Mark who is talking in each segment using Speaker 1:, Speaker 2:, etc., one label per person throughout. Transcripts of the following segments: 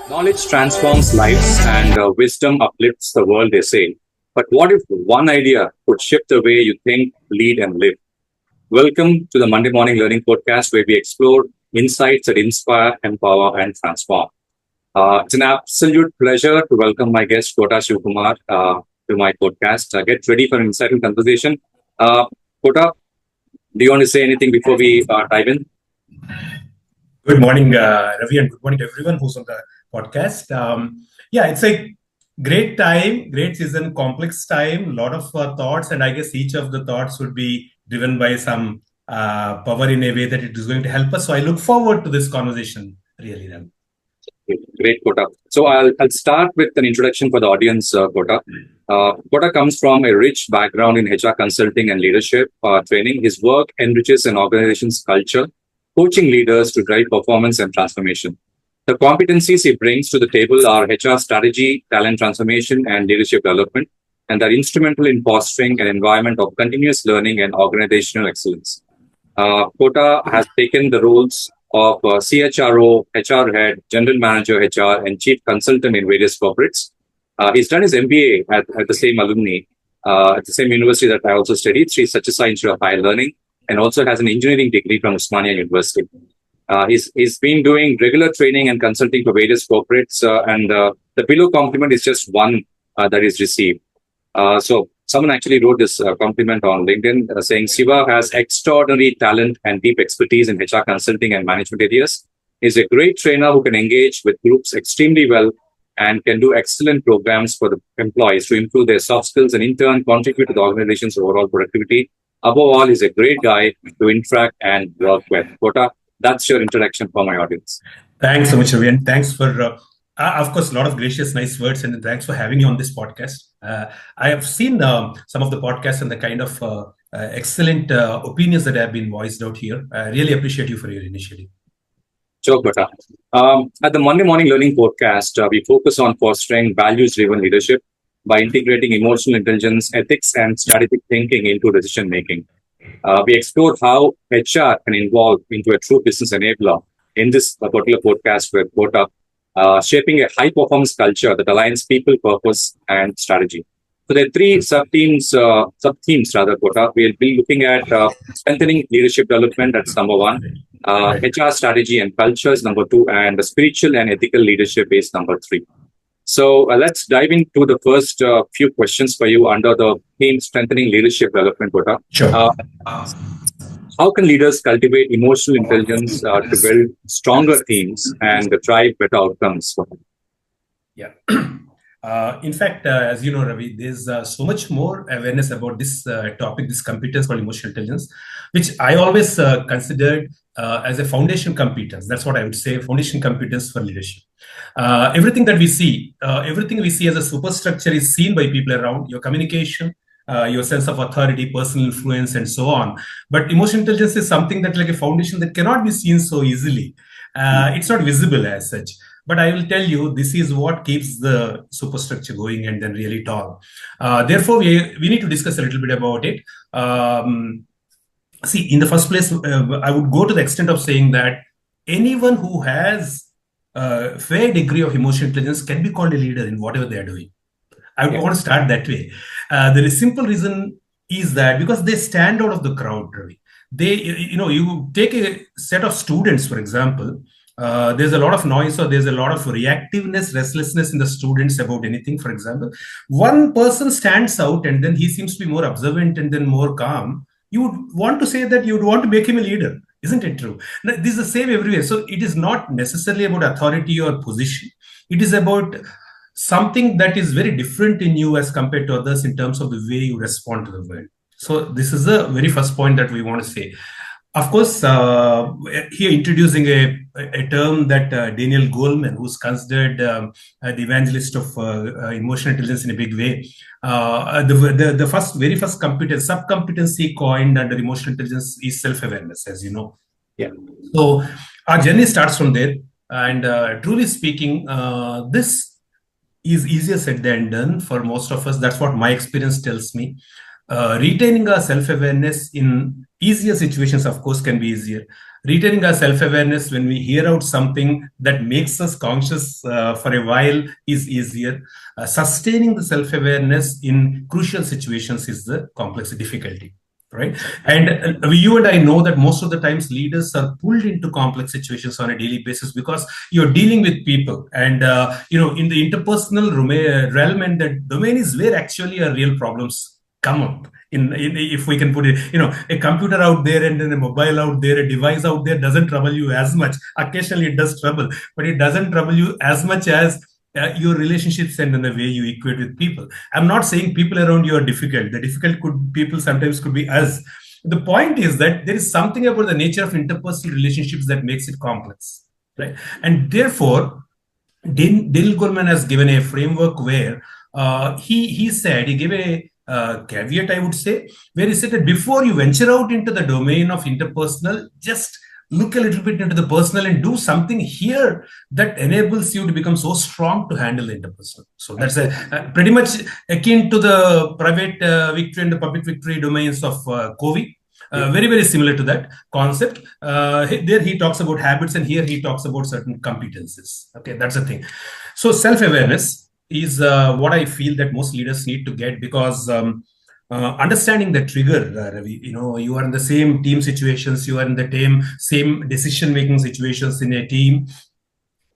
Speaker 1: Knowledge transforms lives and wisdom uplifts the world, they say. But what if one idea could shift the way you think, lead, and live? Welcome to the Monday Morning Learning Podcast, where we explore insights that inspire, empower, and transform. It's an absolute pleasure to welcome my guest, Kota to my podcast. Get ready for an insightful conversation. Kota, do you want to say anything before we dive in?
Speaker 2: Good morning, Ravi, and good morning to everyone who's on the podcast. It's a great time, great season, complex time, a lot of thoughts, and I guess each of the thoughts would be driven by some power in a way that it is going to help us. So I look forward to this conversation, really, Ravi.
Speaker 1: Great, Kota. So I'll start with an introduction for the audience, Kota. Kota comes from a rich background in HR consulting and leadership training. His work enriches an organization's culture, coaching leaders to drive performance and transformation. The competencies he brings to the table are HR strategy, talent transformation, and leadership development, and are instrumental in fostering an environment of continuous learning and organizational excellence. Kota has taken the roles of CHRO, HR head, general manager HR, and chief consultant in various corporates. He's done his MBA at the same alumni, at the same university that I also studied, Sri Sathya Institute of Higher Learning, and also has an engineering degree from Osmania University. He's been doing regular training and consulting for various corporates, and the below compliment is just one that is received. So someone actually wrote this compliment on LinkedIn saying, Siva has extraordinary talent and deep expertise in HR consulting and management areas. He's a great trainer who can engage with groups extremely well and can do excellent programs for the employees to improve their soft skills and in turn contribute to the organization's overall productivity. Above all, he's a great guy to interact and work with. Kota, that's your introduction for my audience.
Speaker 2: Thanks so much, Ravi, and thanks for, of course, a lot of gracious, nice words, and thanks for having me on this podcast. I have seen some of the podcasts and the kind of excellent opinions that have been voiced out here. I really appreciate you for your initiative.
Speaker 1: Sure, Kota. At the Monday Morning Learning Podcast, we focus on fostering values-driven leadership by integrating emotional intelligence, ethics, and strategic thinking into decision making. We explore how HR can evolve into a true business enabler in this particular podcast with Kota, shaping a high-performance culture that aligns people, purpose, and strategy. So there are three sub-themes, Kota. We'll be looking at strengthening leadership development, that's number one. HR strategy and culture is number two, and the spiritual and ethical leadership is number three. So let's dive into the first few questions for you under the theme strengthening leadership development, Kota.
Speaker 2: Sure.
Speaker 1: How can leaders cultivate emotional intelligence to build stronger teams and drive better outcomes?
Speaker 2: Yeah. In fact, as you know, Ravi, there's so much more awareness about this topic, this competence called emotional intelligence, which I always considered as a foundation competence. That's what I would say, foundation competence for leadership. Everything that we see, everything we see as a superstructure is seen by people around, your communication, your sense of authority, personal influence, and so on. But emotional intelligence is something that like a foundation that cannot be seen so easily. It's not visible as such. But I will tell you, this is what keeps the superstructure going and then really tall. Therefore, we need to discuss a little bit about it. See, in the first place, I would go to the extent of saying that anyone who has a fair degree of emotional intelligence can be called a leader in whatever they are doing. I want to start that way. The simple reason is that because they stand out of the crowd, Ravi. You take a set of students, for example, there's a lot of noise or there's a lot of reactiveness, restlessness in the students about anything, for example. One person stands out and then he seems to be more observant and then more calm. You would want to say that you would want to make him a leader. Isn't it true? Now, this is the same everywhere. So it is not necessarily about authority or position. It is about something that is very different in you as compared to others in terms of the way you respond to the world. So this is the very first point that we want to say. Of course, here introducing a term that Daniel Goleman, who's considered the evangelist of emotional intelligence in a big way, the very first sub-competency coined under emotional intelligence is self-awareness, as you know.
Speaker 1: Yeah.
Speaker 2: So our journey starts from there. And truly speaking, this is easier said than done for most of us. That's what my experience tells me. Retaining our self-awareness in Easier situations, of course, can be easier. Retaining our self-awareness when we hear out something that makes us conscious for a while is easier. Sustaining the self-awareness in crucial situations is the complex difficulty, right? And you and I know that most of the times leaders are pulled into complex situations on a daily basis because you're dealing with people, and in the interpersonal realm and the domain is where actually our real problems come up. If we can put it, a computer out there and then a mobile out there, a device out there doesn't trouble you as much. Occasionally it does trouble, but it doesn't trouble you as much as your relationships and in the way you equate with people. I'm not saying people around you are difficult. The difficult people sometimes could be us. The point is that there is something about the nature of interpersonal relationships that makes it complex, right? And therefore, Dale Goleman has given a framework where he said, he gave a caveat, I would say, where he said that before you venture out into the domain of interpersonal, just look a little bit into the personal and do something here that enables you to become so strong to handle the interpersonal. So that's pretty much akin to the private victory and the public victory domains of Covey. Very, very similar to that concept. There he talks about habits, and here he talks about certain competencies. Okay, that's the thing. So self-awareness is what I feel that most leaders need to get, because understanding the trigger, Ravi, you are in the same team situations, you are in the same decision-making situations in a team,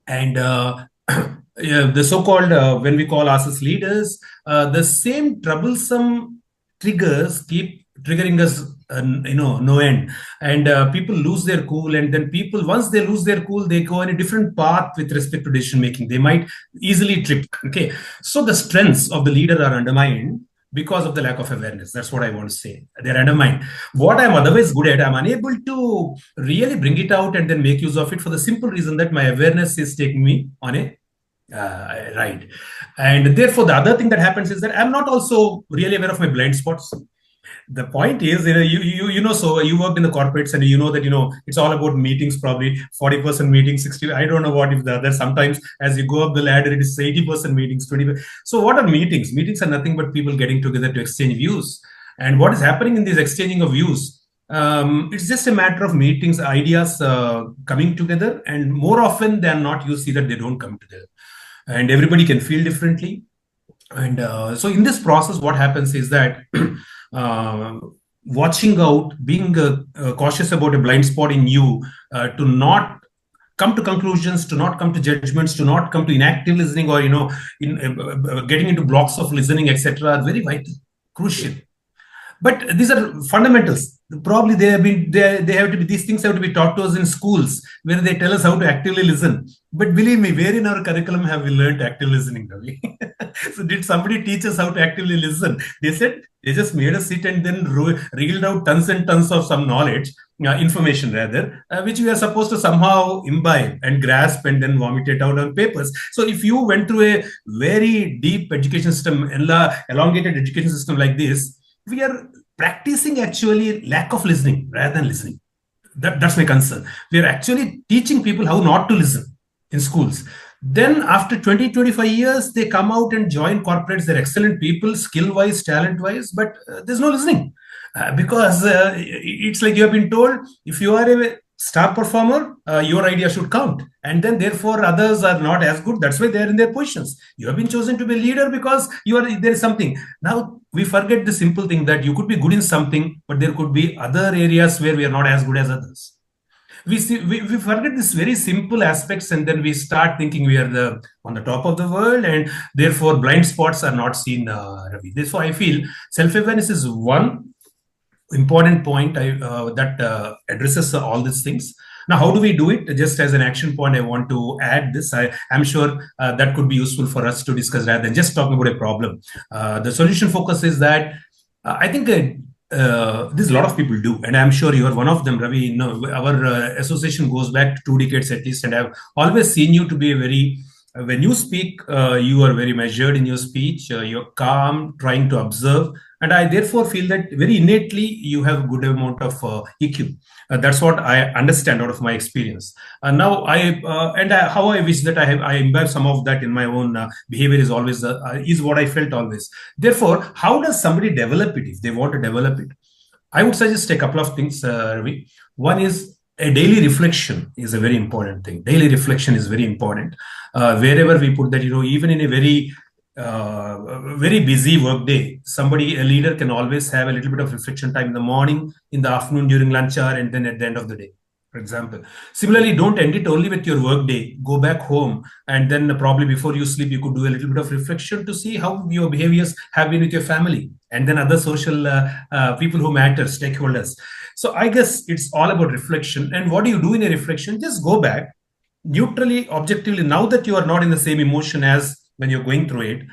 Speaker 2: and the so-called, when we call ourselves leaders, the same troublesome triggers keep triggering us no end, and people lose their cool, and then people, once they lose their cool, they go on a different path with respect to decision making. They might easily trip. Okay, so the strengths of the leader are undermined because of the lack of awareness. That's what I want to say. They're undermined. What I'm otherwise good at, I'm unable to really bring it out and then make use of it, for the simple reason that my awareness is taking me on a ride. And therefore, the other thing that happens is that I'm not also really aware of my blind spots. The point is, so you worked in the corporates, and you know that it's all about meetings. Probably 40% meetings, 60. I don't know what if the other. Sometimes as you go up the ladder, it is 80% meetings, 20. So what are meetings? Meetings are nothing but people getting together to exchange views. And what is happening in this exchanging of views? It's just a matter of meetings, ideas coming together, and more often than not, you see that they don't come together, and everybody can feel differently. And so in this process, what happens is that watching out, being cautious about a blind spot in you, to not come to conclusions, to not come to judgments, to not come to inactive listening, or getting into blocks of listening, etc., are very vital, crucial. But these are fundamentals. Probably they have to be, these things have to be taught to us in schools, where they tell us how to actively listen. But believe me, where in our curriculum have we learned active listening, Ravi? So did somebody teach us how to actively listen? They said they just made us sit and then reeled out tons and tons of some knowledge, information rather, which we are supposed to somehow imbibe and grasp and then vomit it out on papers. So if you went through a very deep education system, elongated education system like this, we are practicing actually lack of listening rather than listening. That's my concern. We are actually teaching people how not to listen in schools. Then after 20, 25 years, they come out and join corporates. They're excellent people, skill-wise, talent-wise, but there's no listening. Because it's like you have been told, if you are a star performer, your idea should count. And then therefore others are not as good. That's why they're in their positions. You have been chosen to be a leader because there is something. Now we forget the simple thing that you could be good in something, but there could be other areas where we are not as good as others. We forget this very simple aspects, and then we start thinking we are on the top of the world, and therefore blind spots are not seen, Ravi. Therefore, I feel self-awareness is one important point that addresses all these things. Now, how do we do it? Just as an action point, I want to add this. I'm sure that could be useful for us to discuss rather than just talking about a problem. The solution focus is that I think this a lot of people do, and I'm sure you are one of them, Ravi. Our association goes back to 2 decades at least, and I've always seen you to be a very, when you speak, you are very measured in your speech. You're calm, trying to observe, and I therefore feel that very innately you have a good amount of EQ. That's what I understand out of my experience. Now, how I wish that I imbibe some of that in my own behavior is always is what I felt always. Therefore, how does somebody develop it if they want to develop it? I would suggest a couple of things, Ravi. One is a daily reflection is a very important thing. Daily reflection is very important. Wherever we put that, even in a very busy work day, a leader can always have a little bit of reflection time in the morning, in the afternoon, during lunch hour, and then at the end of the day, for example. Similarly, don't end it only with your work day. Go back home, and then probably before you sleep, you could do a little bit of reflection to see how your behaviors have been with your family and then other social people who matter, stakeholders. So I guess it's all about reflection. And what do you do in a reflection? Just go back neutrally, objectively. Now that you are not in the same emotion as when you're going through it,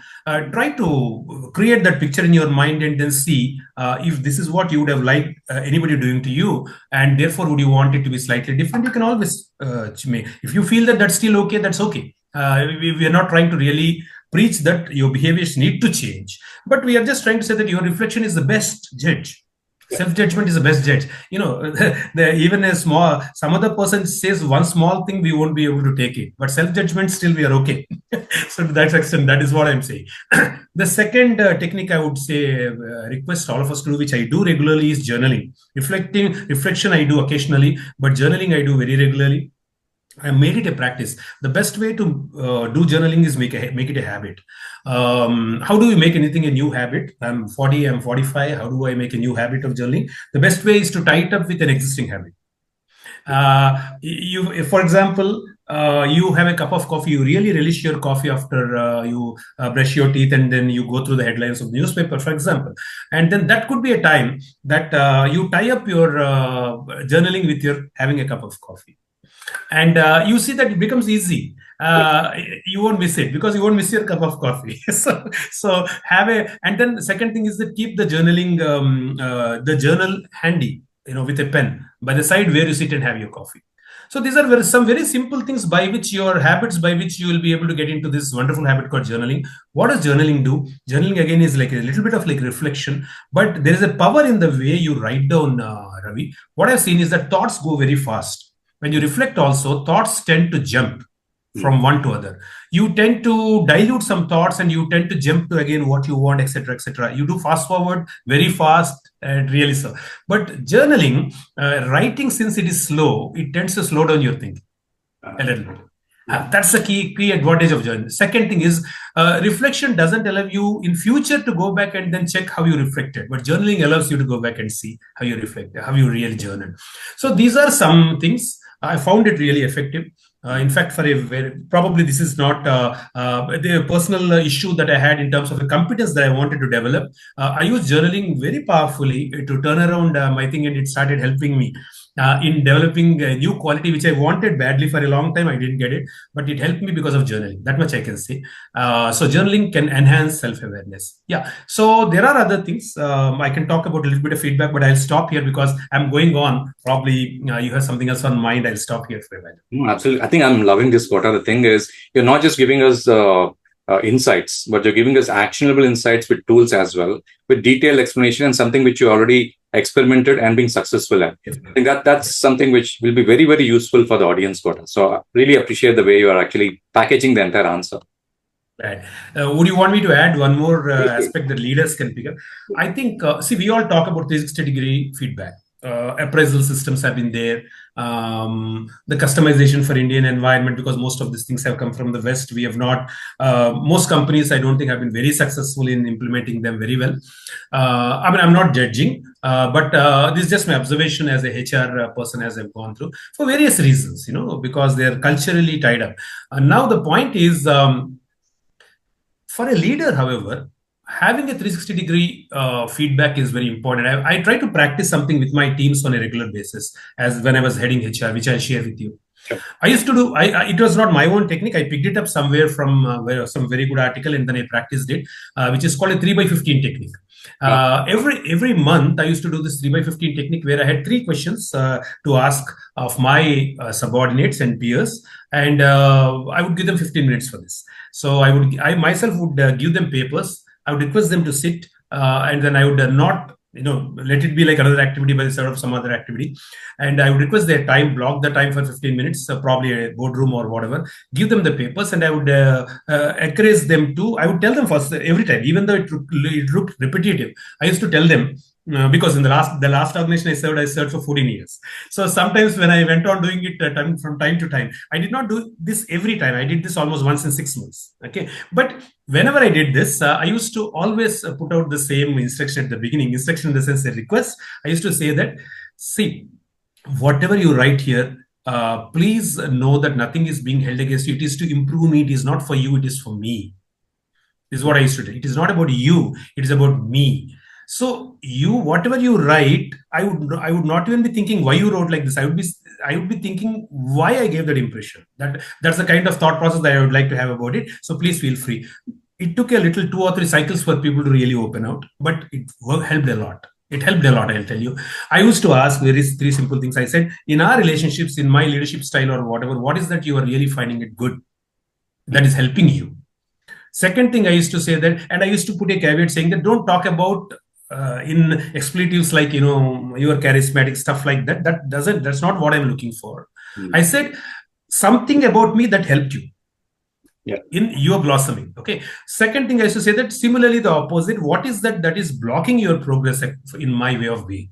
Speaker 2: try to create that picture in your mind and then see if this is what you would have liked anybody doing to you, and therefore would you want it to be slightly different. You can always if you feel that that's still okay, that's okay. We are not trying to really preach that your behaviors need to change, but we are just trying to say that your reflection is the best judge. Self-judgment is the best judge. Even some other person says one small thing, we won't be able to take it, but self-judgment still we are okay. So to that extent, that is what I'm saying. The second technique I would say, request all of us to do, which I do regularly, is journaling. Reflection I do occasionally, but journaling I do very regularly. I made it a practice. The best way to do journaling is make it a habit. How do we make anything a new habit? I'm 40, I'm 45. How do I make a new habit of journaling? The best way is to tie it up with an existing habit. For example, you have a cup of coffee, you really relish your coffee after you brush your teeth, and then you go through the headlines of the newspaper, for example. And then that could be a time that you tie up your journaling with your having a cup of coffee. And you see that it becomes easy. You won't miss it because you won't miss your cup of coffee. so and then the second thing is that keep the the journal handy, with a pen by the side where you sit and have your coffee. So these are some very simple things by which you will be able to get into this wonderful habit called journaling. What does journaling do? Journaling again is like a little bit of like reflection, but there is a power in the way you write down, Ravi. What I've seen is that thoughts go very fast. When you reflect also, thoughts tend to jump from one to other. You tend to dilute some thoughts and you tend to jump to again what you want, etc., etc. You do fast forward very fast and really so. But journaling, writing, since it is slow, it tends to slow down your thinking a little bit. That's the key advantage of journaling. Second thing is reflection doesn't allow you in future to go back and then check how you reflected, but journaling allows you to go back and see how you reflected, how you really journaled. So these are some things. I found it really effective. In fact, probably this is not the personal issue that I had in terms of a competence that I wanted to develop. I used journaling very powerfully to turn around my thing, and it started helping me in developing a new quality which I wanted badly for a long time. I didn't get it, but it helped me because of journaling. That much I can say. So journaling can enhance self-awareness. Yeah. So there are other things. I can talk about a little bit of feedback, but I'll stop here because I'm going on. Probably you have something else on mind. I'll stop here for a while.
Speaker 1: Absolutely. I think I'm loving this, Kota. The thing is, you're not just giving us insights, but you're giving us actionable insights with tools as well, with detailed explanation and something which you already experimented and been successful at. Yes. I think that's something which will be very, very useful for the audience, Kota. So I really appreciate the way you are actually packaging the entire answer.
Speaker 2: Right. Would you want me to add one more aspect that leaders can pick up? I think, we all talk about 360-degree feedback. Appraisal systems have been there. The customization for Indian environment, because most of these things have come from the West. We have not, most companies, I don't think, have been very successful in implementing them very well. I'm not judging, but this is just my observation as a HR person as I've gone through for various reasons, because they're culturally tied up. Now the point is, for a leader, however, having a 360-degree feedback is very important. I try to practice something with my teams on a regular basis, as when I was heading HR, which I'll share with you. Sure. I used to do, it was not my own technique. I picked it up somewhere from some very good article, and then I practiced it, which is called a 3x15 technique. Every month, I used to do this 3x15 technique where I had 3 questions to ask of my subordinates and peers, and I would give them 15 minutes for this. So I myself would give them papers. I would request them to sit, and then I would not, let it be like another activity by the side of some other activity. And I would request their time, block the time for 15 minutes, probably a boardroom or whatever, give them the papers, and I would encourage them to, I would tell them first every time, even though it looked repetitive, I used to tell them, Because in the last organization I served for 14 years. So sometimes when I went on doing it from time to time, I did not do this every time. I did this almost once in 6 months. Okay, but whenever I did this, I used to always put out the same instruction at the beginning. Instruction in the sense a request. I used to say that, see, whatever you write here, please know that nothing is being held against you. It is to improve me. It is not for you. It is for me. This is what I used to do. It is not about you. It is about me. So whatever you write, I would not even be thinking why you wrote like this. I would be thinking why I gave that impression. That's the kind of thought process that I would like to have about it. So please feel free. It took a little 2 or 3 cycles for people to really open out, but it helped a lot. It helped a lot, I'll tell you. I used to ask 3 simple things. I said, in our relationships, in my leadership style or whatever, what is that you are really finding it good? That is helping you. Second thing I used to say that, and I used to put a caveat saying that don't talk about in expletives like, you are charismatic, stuff like that. That's not what I'm looking for. I said something about me that helped you. Yeah. In your blossoming. Okay. Second thing I used to say that similarly the opposite. What is that is blocking your progress in my way of being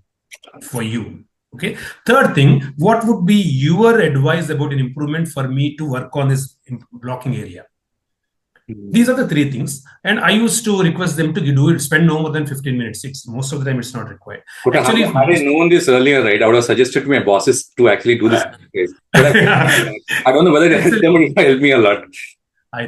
Speaker 2: for you? Okay. Third thing, what would be your advice about an improvement for me to work on this blocking area? These are the 3 things, and I used to request them to do it. Spend no more than 15 minutes. Most of the time, it's not required.
Speaker 1: Actually, had I known this earlier, right, I would have suggested to my bosses to actually do this. I don't know whether it will help me a lot. I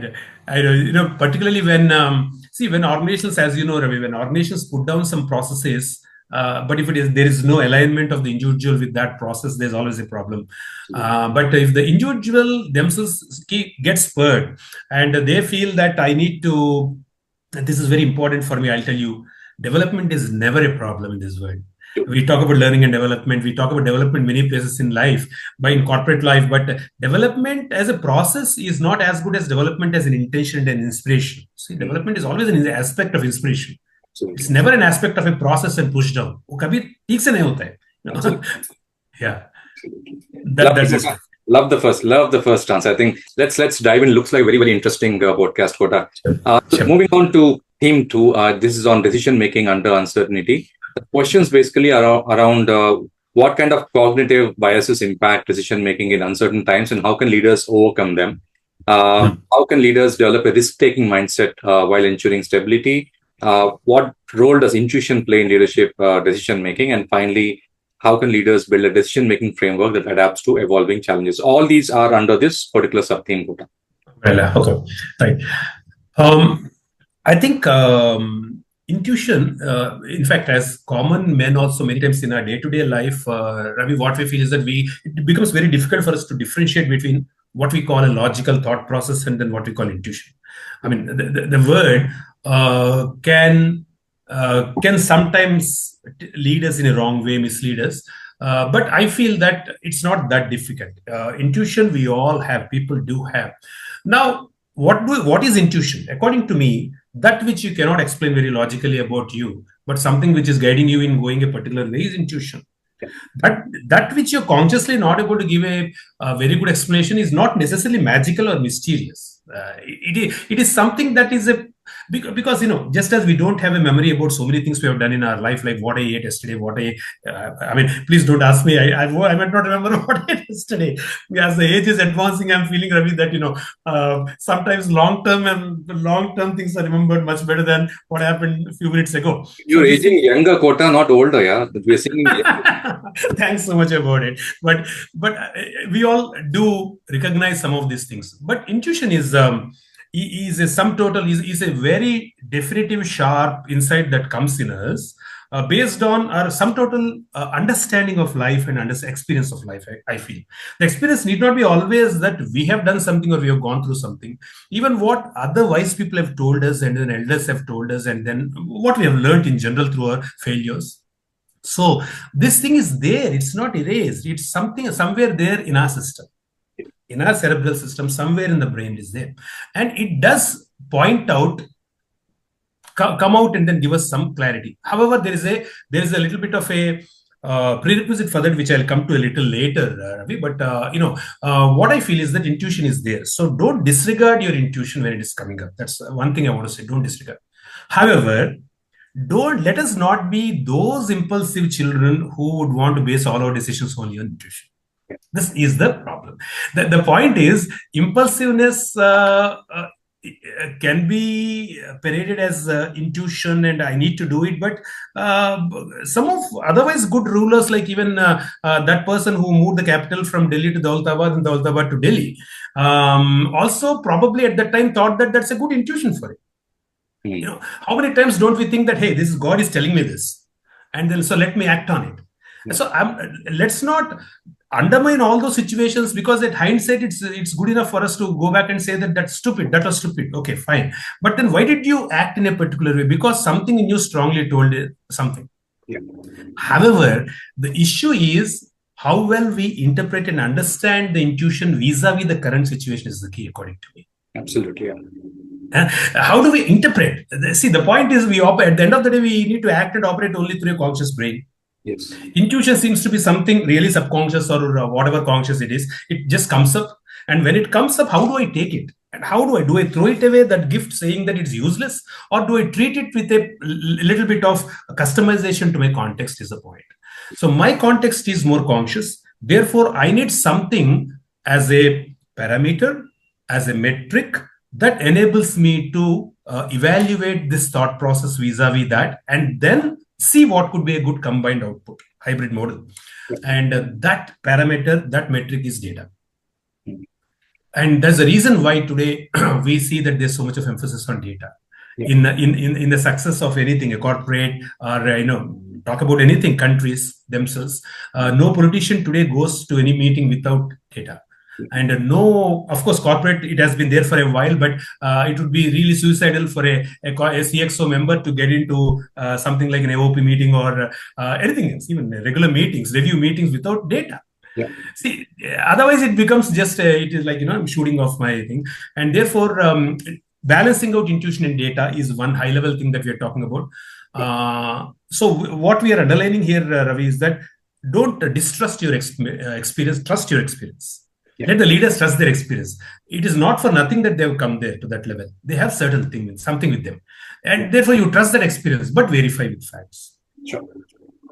Speaker 2: know, particularly when when organizations, as you know, Ravi, when organizations put down some processes. But if there is no alignment of the individual with that process, there's always a problem. But if the individual themselves get spurred and they feel that I need to, this is very important for me, I'll tell you, development is never a problem in this world. We talk about learning and development. We talk about development many places in life, in corporate life. But development as a process is not as good as development as an intention and inspiration. See, development is always an aspect of inspiration. It's never an aspect of a process and push down. Yeah.
Speaker 1: Love the first answer. I think let's dive in. Looks like very, very interesting podcast, Kota. Moving on to theme 2. This is on decision making under uncertainty. The questions basically are around what kind of cognitive biases impact decision making in uncertain times, and how can leaders overcome them? How can leaders develop a risk-taking mindset while ensuring stability? What role does intuition play in leadership decision making? And finally, how can leaders build a decision making framework that adapts to evolving challenges? All these are under this particular sub-theme, Kota.
Speaker 2: Okay, right. I think intuition, in fact, as common men also many times in our day-to-day life, Ravi, what we feel is that it becomes very difficult for us to differentiate between what we call a logical thought process and then what we call intuition. I mean, the word can sometimes lead us in a wrong way, mislead us. But I feel that it's not that difficult. Intuition, we all have, people do have. Now, what is intuition? According to me, that which you cannot explain very logically about you, but something which is guiding you in going a particular way is intuition. That which you're consciously not able to give a very good explanation is not necessarily magical or mysterious. It is something that is because just as we don't have a memory about so many things we have done in our life, like what I ate yesterday, I mean, please don't ask me. I might not remember what I ate yesterday. As the age is advancing, I'm feeling, Ravi, that sometimes long term things are remembered much better than what happened a few minutes ago.
Speaker 1: You're aging younger, Kota, not older, yeah. We're seeing.
Speaker 2: Thanks so much about it. But we all do recognize some of these things. But intuition is a sum total, is a very definitive, sharp insight that comes in us based on our sum total understanding of life and experience of life. I feel the experience need not be always that we have done something or we have gone through something. Even what other wise people have told us and then elders have told us, and then what we have learned in general through our failures. So this thing is there. It's not erased. It's something somewhere there in our system. In our cerebral system, somewhere in the brain is there. And it does point out, come out and then give us some clarity. However, there is a little bit of a prerequisite for that, which I'll come to a little later, Ravi. But, what I feel is that intuition is there. So don't disregard your intuition when it is coming up. That's one thing I want to say. Don't disregard. However, don't let us not be those impulsive children who would want to base all our decisions only on intuition. This is the problem. The point is, impulsiveness can be paraded as intuition and I need to do it. But some of otherwise good rulers, like even that person who moved the capital from Delhi to Daulatabad and Daulatabad to Delhi, also probably at that time thought that that's a good intuition for it. You know, how many times don't we think that, hey, this is God is telling me this, and then so let me act on it. So let's not undermine all those situations, because at hindsight it's good enough for us to go back and say that that's stupid, that was stupid. Okay, fine. But then why did you act in a particular way? Because something in you strongly told it something. However, the issue is how well we interpret and understand the intuition vis-a-vis the current situation is the key, according to me.
Speaker 1: Absolutely.
Speaker 2: How do we interpret? See, the point is, we at the end of the day, we need to act and operate only through a conscious brain.
Speaker 1: Yes.
Speaker 2: Intuition seems to be something really subconscious or whatever conscious it is. It just comes up. And when it comes up, how do I take it? And how do I throw it away, that gift, saying that it's useless? Or do I treat it with a little bit of customization to my context is the point. So my context is more conscious. Therefore, I need something as a parameter, as a metric that enables me to evaluate this thought process vis-a-vis that, and then see what could be a good combined output, hybrid model. And that parameter, that metric is data. And there's a reason why today we see that there's so much of emphasis on data. In the success of anything, a corporate, or talk about anything, countries themselves. No politician today goes to any meeting without data. And no, of course, corporate, it has been there for a while, but it would be really suicidal for a CXO member to get into something like an AOP meeting or anything else, even regular meetings, review meetings without data. See, otherwise it becomes just, it is like, I'm shooting off my thing. And therefore, balancing out intuition and data is one high level thing that we are talking about. So what we are underlining here, Ravi, is that don't distrust your experience, trust your experience. Let the leaders trust their experience. It is not for nothing that they have come there to that level. They have certain thing, something with them. And therefore you trust that experience, but verify with facts.
Speaker 1: Sure.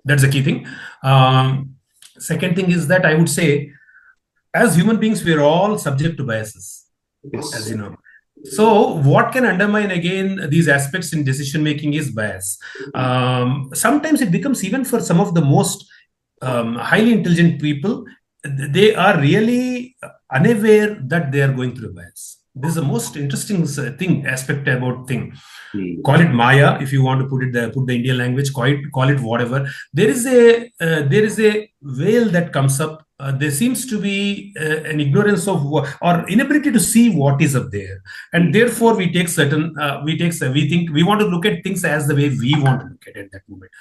Speaker 2: That's the key thing. Second thing is that I would say, as human beings, we are all subject to biases, as you know. So what can undermine, again, these aspects in decision making is bias. Sometimes it becomes, even for some of the most highly intelligent people, they are really unaware that they are going through a bias. This is the most interesting aspect about thing. Call it Maya, if you want to put the Indian language, call it whatever. There is a veil that comes up. There seems to be an ignorance of or inability to see what is up there, and therefore we think we want to look at things as the way we want to look at it at that moment.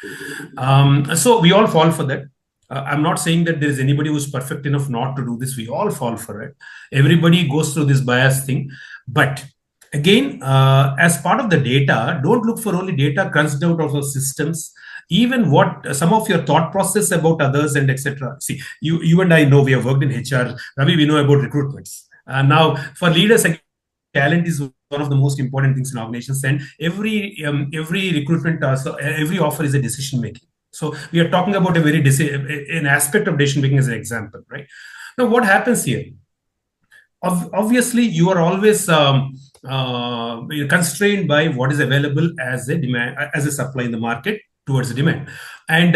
Speaker 2: So we all fall for that. I'm not saying that there is anybody who's perfect enough not to do this. We all fall for it. Everybody goes through this bias thing. But again, as part of the data, don't look for only data crunched out of our systems. Even what some of your thought process about others and etc. See, you and I know, we have worked in HR. Ravi, we know about recruitments. Now, for leaders, talent is one of the most important things in organizations. And every recruitment, every offer is a decision making. So we are talking about an aspect of decision making as an example, right? Now, what happens here? Obviously, you are always constrained by what is available as a demand, as a supply in the market towards the demand, and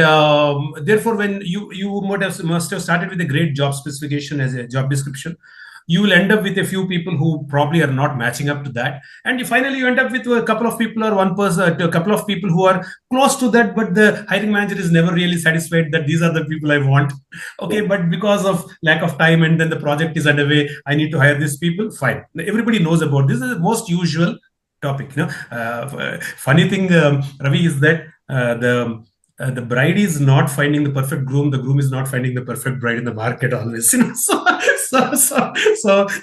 Speaker 2: therefore, when you must have started with a great job specification as a job description, you will end up with a few people who probably are not matching up to that. And finally, you end up with a couple of people or one person, a couple of people who are close to that, but the hiring manager is never really satisfied that these are the people I want. Okay, but because of lack of time and then the project is underway, I need to hire these people. Fine. Everybody knows about this. This is the most usual topic. Funny thing, Ravi, is that the bride is not finding the perfect groom. The groom is not finding the perfect bride in the market always. So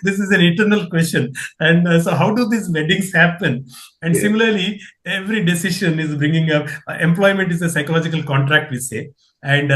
Speaker 2: this is an eternal question. And so how do these weddings happen? And similarly, every decision is bringing up employment is a psychological contract, we say, and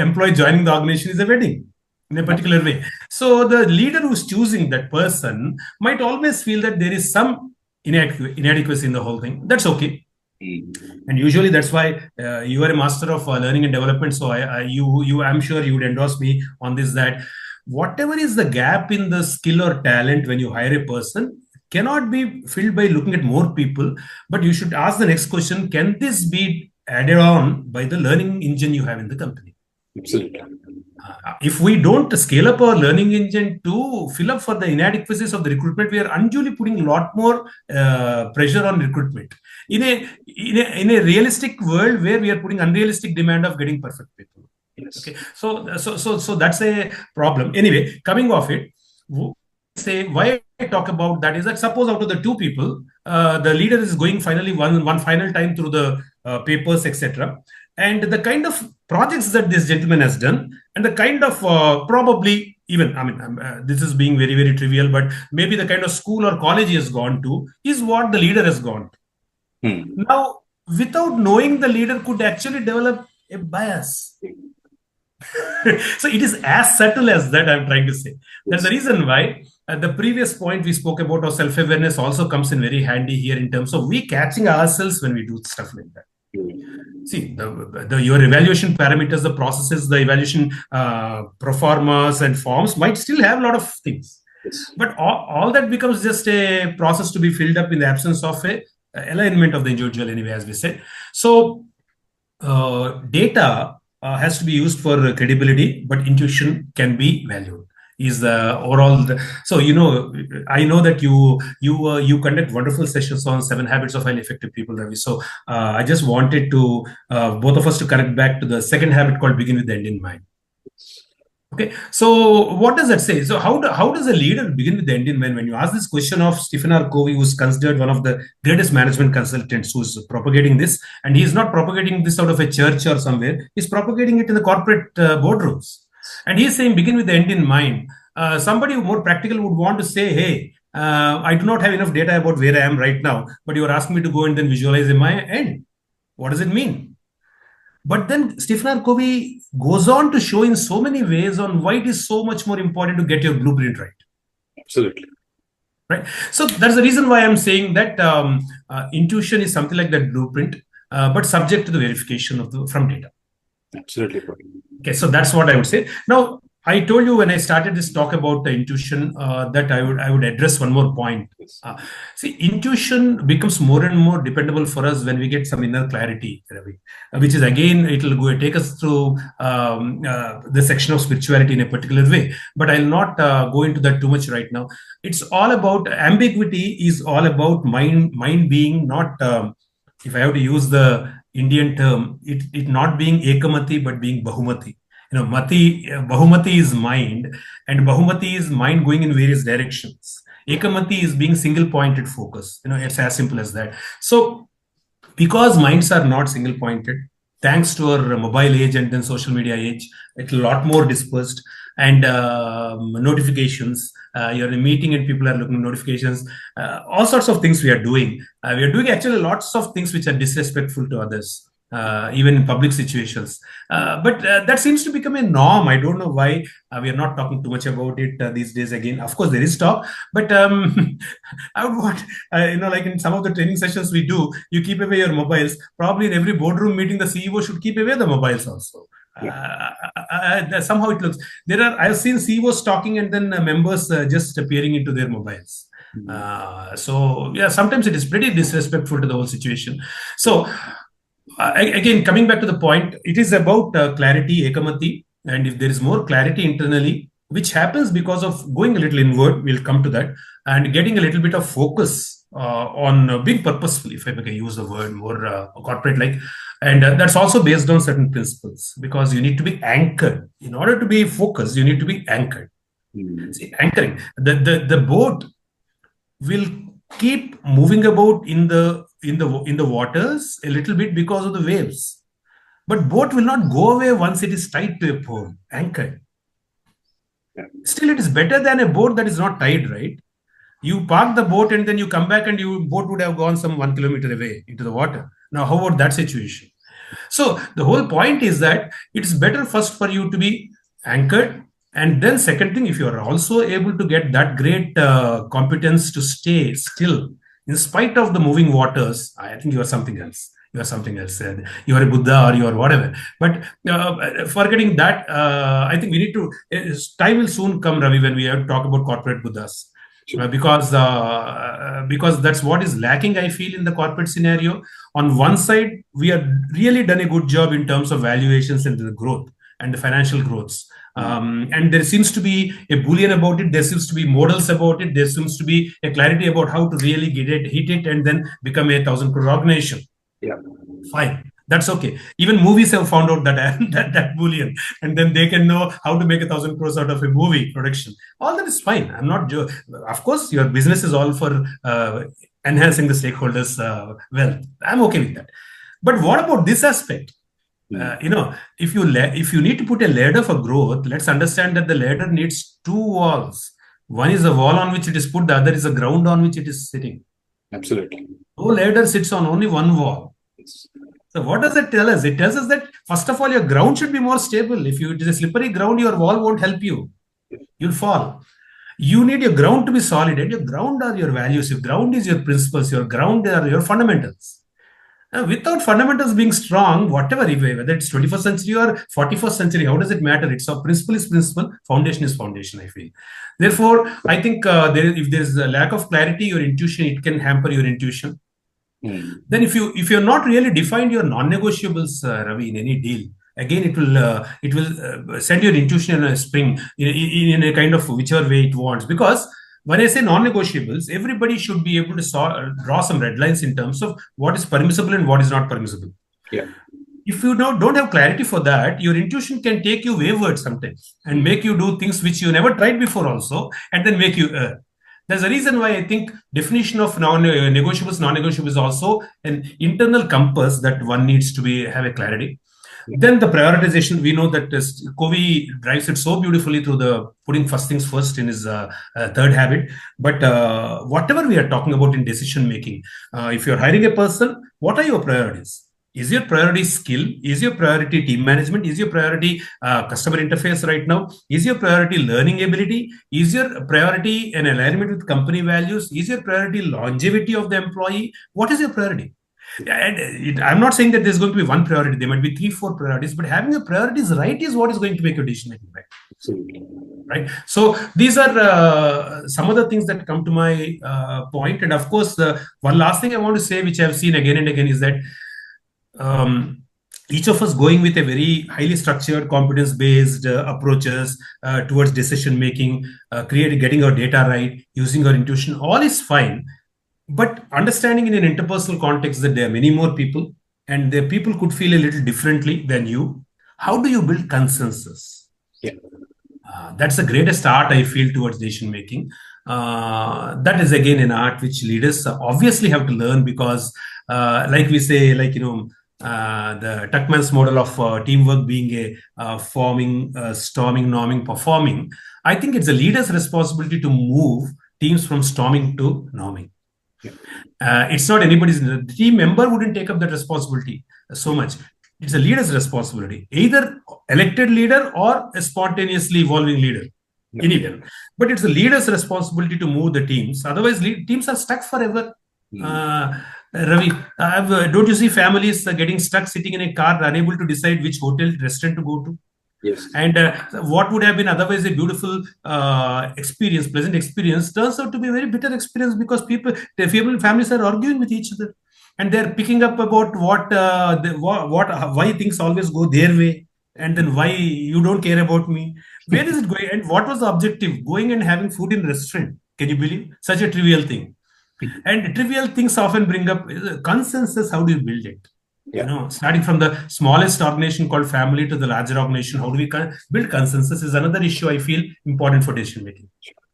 Speaker 2: employee joining the organization is a wedding in a particular way. So the leader who's choosing that person might always feel that there is some inadequacy in the whole thing. That's okay. And usually that's why you are a master of learning and development. So I'm sure you would endorse me on this, that whatever is the gap in the skill or talent when you hire a person cannot be filled by looking at more people, but you should ask the next question: can this be added on by the learning engine you have in the company?
Speaker 1: Absolutely.
Speaker 2: If we don't scale up our learning engine to fill up for the inadequacies of the recruitment, we are unduly putting a lot more pressure on recruitment in a realistic world where we are putting unrealistic demand of getting perfect people.
Speaker 1: Yes.
Speaker 2: Okay, so that's a problem. Anyway, coming off it, say why I talk about that is that suppose out of the two people, the leader is going finally one final time through the papers, etc., and the kind of projects that this gentleman has done, and the kind of probably even, I mean, this is being very, very trivial, but maybe the kind of school or college he has gone to is what the leader has gone to. Now, without knowing, the leader could actually develop a bias. So it is as subtle as that, I'm trying to say. That's the reason why the previous point we spoke about of self-awareness also comes in very handy here, in terms of we catching ourselves when we do stuff like that. See, your evaluation parameters, the processes, the evaluation proformas and forms might still have a lot of things.
Speaker 1: Yes.
Speaker 2: But all that becomes just a process to be filled up in the absence of a alignment of the individual anyway, as we said. So data has to be used for credibility, but intuition can be valued. Is the overall so I know that you conduct wonderful sessions on 7 habits of highly effective people, Ravi. So I just wanted to both of us to connect back to the second habit called begin with the end in mind. Okay, so what does that say? So how does a leader begin with the end in mind? When you ask this question of Stephen R. Covey, who's considered one of the greatest management consultants, who's propagating this, and he's not propagating this out of a church or somewhere, he's propagating it in the corporate boardrooms. And he's saying begin with the end in mind. Somebody more practical would want to say, hey, I do not have enough data about where I am right now, but you're asking me to go and then visualize in my end. What does it mean? But then Stephen R. Covey goes on to show in so many ways on why it is so much more important to get your blueprint right.
Speaker 1: Absolutely.
Speaker 2: Right. So that's the reason why I'm saying that intuition is something like that blueprint, but subject to the verification from data.
Speaker 1: Absolutely.
Speaker 2: Okay, so that's what I would say. Now, I told you when I started this talk about the intuition that I would address one more point. See, intuition becomes more and more dependable for us when we get some inner clarity, which is again, it will take us through the section of spirituality in a particular way. But I'll not go into that too much right now. It's all about ambiguity. Is all about mind being not. If I have to use the Indian term, it not being ekamati but being bahumati. Bahumati is mind, and Bahumati is mind going in various directions. Ekamati is being single-pointed focus. It's as simple as that. So, because minds are not single-pointed, thanks to our mobile age and then social media age, it's a lot more dispersed. And notifications, you're in a meeting and people are looking at notifications, all sorts of things we are doing. We are doing actually lots of things which are disrespectful to others. Even in public situations. But that seems to become a norm. I don't know why we are not talking too much about it these days again. Of course, there is talk, but I would want, like in some of the training sessions we do, you keep away your mobiles. Probably in every boardroom meeting, the CEO should keep away the mobiles also. Somehow it looks. I've seen CEOs talking and then members just peering into their mobiles. So yeah, sometimes it is pretty disrespectful to the whole situation. So again, coming back to the point, it is about clarity, ekamati, and if there is more clarity internally, which happens because of going a little inward, we'll come to that, and getting a little bit of focus on being purposeful, if I can use the word more corporate-like, and that's also based on certain principles, because you need to be anchored. In order to be focused, you need to be anchored. See, anchoring. The boat will keep moving about in the waters a little bit because of the waves, but boat will not go away once it is tied to a pole, anchored. Still, it is better than a boat that is not tied, right? You park the boat and then you come back and your boat would have gone some 1 kilometer away into the water. Now, how about that situation? So the whole point is that it's better first for you to be anchored. And then second thing, if you are also able to get that great competence to stay still In spite of the moving waters, I think you are something else. You are something else. You are a Buddha or you are whatever. But forgetting that, I think we need to. Time will soon come, Ravi, when we have to talk about corporate Buddhas. Because that's what is lacking, I feel, in the corporate scenario. On one side, we have really done a good job in terms of valuations and the growth and the financial growths. And there seems to be a bullion about it. There seems to be models about it. There seems to be a clarity about how to really get it, hit it, and then become a 1,000 crore organization.
Speaker 1: Yeah.
Speaker 2: Fine. That's okay. Even movies have found out that bullion, and then they can know how to make 1,000 crores out of a movie production. All that is fine. I'm not. Of course, your business is all for enhancing the stakeholders' wealth. I'm okay with that. But what about this aspect? If you need to put a ladder for growth, let's understand that the ladder needs two walls. One is a wall on which it is put, the other is a ground on which it is sitting.
Speaker 1: Absolutely.
Speaker 2: No ladder sits on only one wall. So what does it tell us? It tells us that, first of all, your ground should be more stable. If it is a slippery ground, your wall won't help you. You'll fall. You need your ground to be solid, and your ground are your values. Your ground is your principles. Your ground are your fundamentals. Without fundamentals being strong, whatever, whether it's 21st century or 41st century, how does it matter? It's a principle is principle, foundation is foundation, I feel. Therefore, I think if there's a lack of clarity, your intuition, it can hamper your intuition. Then if you're not really defined your non-negotiables, Ravi, in any deal, again it will send your intuition in a spring in a kind of whichever way it wants. Because when I say non-negotiables, everybody should be able to draw some red lines in terms of what is permissible and what is not permissible.
Speaker 1: Yeah.
Speaker 2: If you don't have clarity for that, your intuition can take you wayward sometimes and make you do things which you never tried before also, and then make you err. There's a reason why I think definition of non-negotiables is also an internal compass that one needs to have a clarity. Then the prioritization, we know that Covey drives it so beautifully through the putting first things first in his third habit. But whatever we are talking about in decision making, if you're hiring a person, what are your priorities? Is your priority skill? Is your priority team management? Is your priority customer interface right now? Is your priority learning ability? Is your priority an alignment with company values? Is your priority longevity of the employee? What is your priority? And I'm not saying that there's going to be one priority. There might be 3-4 priorities, but having your priorities right is what is going to make your decision making right.
Speaker 1: Absolutely.
Speaker 2: Right. So these are some of the things that come to my point. And of course, the one last thing I want to say, which I've seen again and again, is that each of us going with a very highly structured, competence-based approaches towards decision making, getting our data right, using our intuition, all is fine. But understanding in an interpersonal context that there are many more people, and the people could feel a little differently than you. How do you build consensus?
Speaker 1: Yeah.
Speaker 2: That's the greatest art, I feel, towards decision making. That is again an art which leaders obviously have to learn, because like we say, the Tuckman's model of teamwork being a forming, storming, norming, performing. I think it's a leader's responsibility to move teams from storming to norming. It's not anybody's. The team member wouldn't take up that responsibility so much. It's a leader's responsibility, either elected leader or a spontaneously evolving leader. Anyway, but it's the leader's responsibility to move the teams. Otherwise, teams are stuck forever. Ravi, don't you see families getting stuck sitting in a car, unable to decide which hotel, restaurant to go to?
Speaker 1: Yes.
Speaker 2: And what would have been otherwise a beautiful experience, pleasant experience, turns out to be a very bitter experience, because families are arguing with each other, and they're picking up about why things always go their way, and then why you don't care about me. Where is it going? And what was the objective? Going and having food in restaurant. Can you believe such a trivial thing? And trivial things often bring up consensus. How do you build it?
Speaker 1: Yeah.
Speaker 2: Starting from the smallest organization called family to the larger organization, how do we build consensus is another issue I feel important for decision making.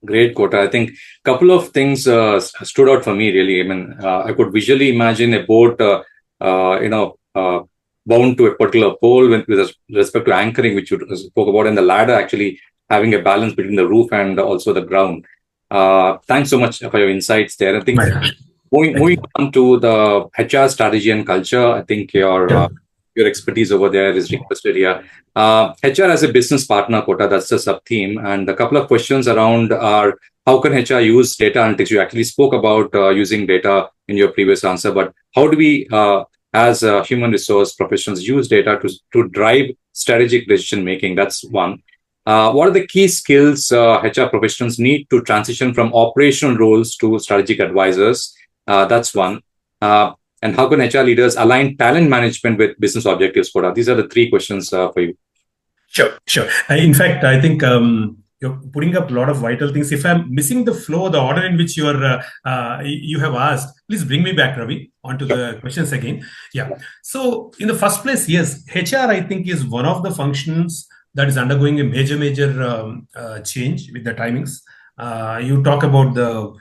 Speaker 1: Great, Kota. I think a couple of things stood out for me, really. I mean, I could visually imagine a boat, bound to a particular pole with respect to anchoring, which you spoke about, and the ladder actually having a balance between the roof and also the ground. Thanks so much for your insights there. I think moving on to the HR strategy and culture, I think your expertise over there is requested here. HR as a business partner, Kota, that's the sub-theme. And a couple of questions around our how can HR use data analytics? You actually spoke about using data in your previous answer, but how do we, as human resource professionals, use data to drive strategic decision making? That's one. What are the key skills HR professionals need to transition from operational roles to strategic advisors? That's one. And how can HR leaders align talent management with business objectives, Kota? These are the three questions for you.
Speaker 2: Sure. In fact, I think you're putting up a lot of vital things. If I'm missing the flow, the order in which you have asked, please bring me back, Ravi, onto the questions again. Yeah. So in the first place, yes, HR, I think, is one of the functions that is undergoing a major change with the timings. You talk about the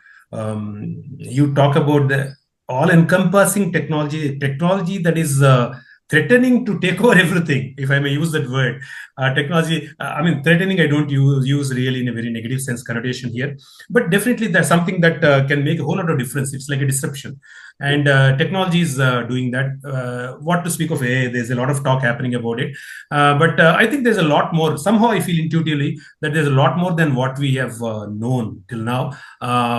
Speaker 2: all-encompassing technology that is threatening to take over everything, if I may use that word. Technology, threatening, I don't use really in a very negative sense connotation here, but definitely there's something that can make a whole lot of difference. It's like a disruption, and technology is doing that. What to speak of AI, there's a lot of talk happening about it, but I think there's a lot more. Somehow I feel intuitively that there's a lot more than what we have known till now,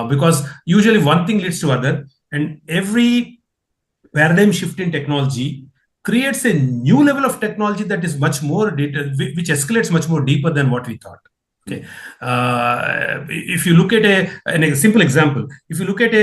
Speaker 2: because usually one thing leads to other, and every paradigm shift in technology creates a new level of technology that is much more which escalates much more deeper than what we thought. Okay, if you look at a simple example, if you look at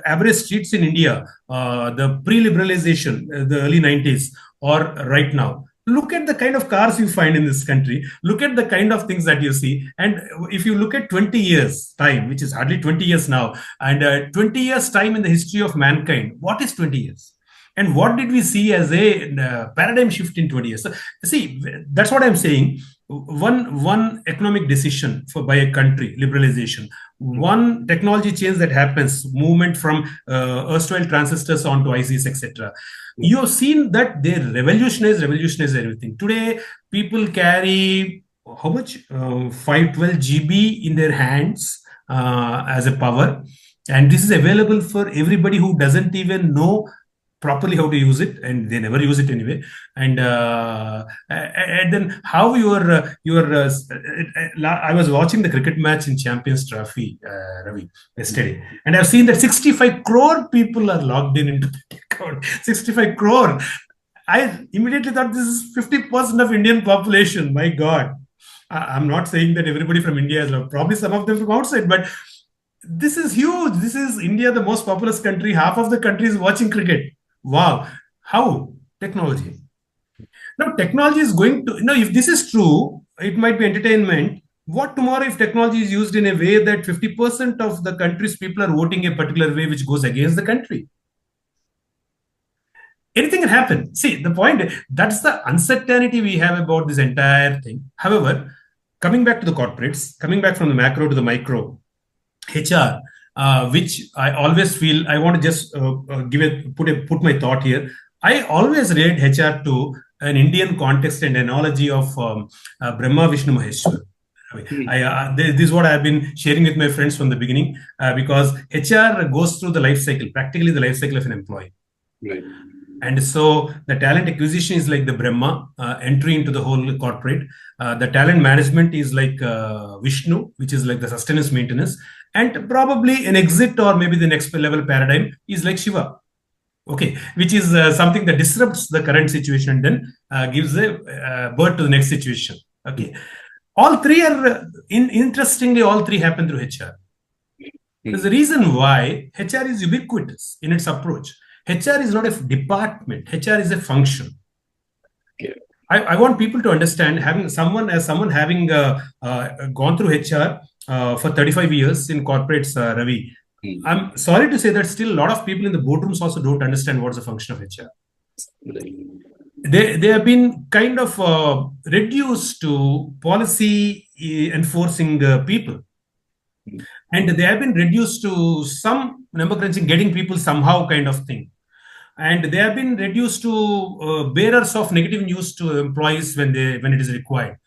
Speaker 2: average streets in India, the pre-liberalization, the early 90s, or right now, look at the kind of cars you find in this country. Look at the kind of things that you see. And if you look at 20 years time, which is hardly 20 years now, and 20 years time in the history of mankind, what is 20 years? And what did we see as a paradigm shift in 20 years? So, see, that's what I'm saying. One economic decision by a country, liberalization, one technology change that happens, movement from erstwhile transistors onto ICs, etc. You have seen that they revolutionize everything. Today, people carry how much? 512 GB in their hands as a power. And this is available for everybody who doesn't even know properly how to use it, and they never use it anyway. And then how I was watching the cricket match in Champions Trophy, Ravi, yesterday, and I've seen that 65 crore people are logged into the account. 65 crore. I immediately thought this is 50% of Indian population. My God. I'm not saying that everybody from India is logged. Probably some of them from outside, but this is huge. This is India, the most populous country. Half of the country is watching cricket. Wow. How? Technology. Now, technology is going to, if this is true, it might be entertainment. What tomorrow if technology is used in a way that 50% of the country's people are voting a particular way which goes against the country? Anything can happen. See, the point, that's the uncertainty we have about this entire thing. However, coming back to the corporates, coming back from the macro to the micro, HR, which I always feel, I want to just put my thought here. I always relate HR to an Indian context and analogy of Brahma, Vishnu, Maheshwar. This is what I've been sharing with my friends from the beginning, because HR goes through the life cycle, practically the life cycle of an employee.
Speaker 1: Right.
Speaker 2: And so the talent acquisition is like the Brahma, entry into the whole corporate. The talent management is like Vishnu, which is like the sustenance maintenance. And probably an exit or maybe the next level paradigm is like Siva. Okay, which is something that disrupts the current situation and then gives a birth to the next situation. Okay. All three are, interestingly, all three happen through HR. There's a reason why HR is ubiquitous in its approach. HR is not a department. HR is a function.
Speaker 1: Yeah.
Speaker 2: I want people to understand, having someone having gone through HR for 35 years in corporates, Ravi, I'm sorry to say that still a lot of people in the boardrooms also don't understand what's the function of HR. They have been kind of reduced to policy enforcing people. And they have been reduced to some number crunching, getting people somehow kind of thing. And they have been reduced to bearers of negative news to employees when it is required.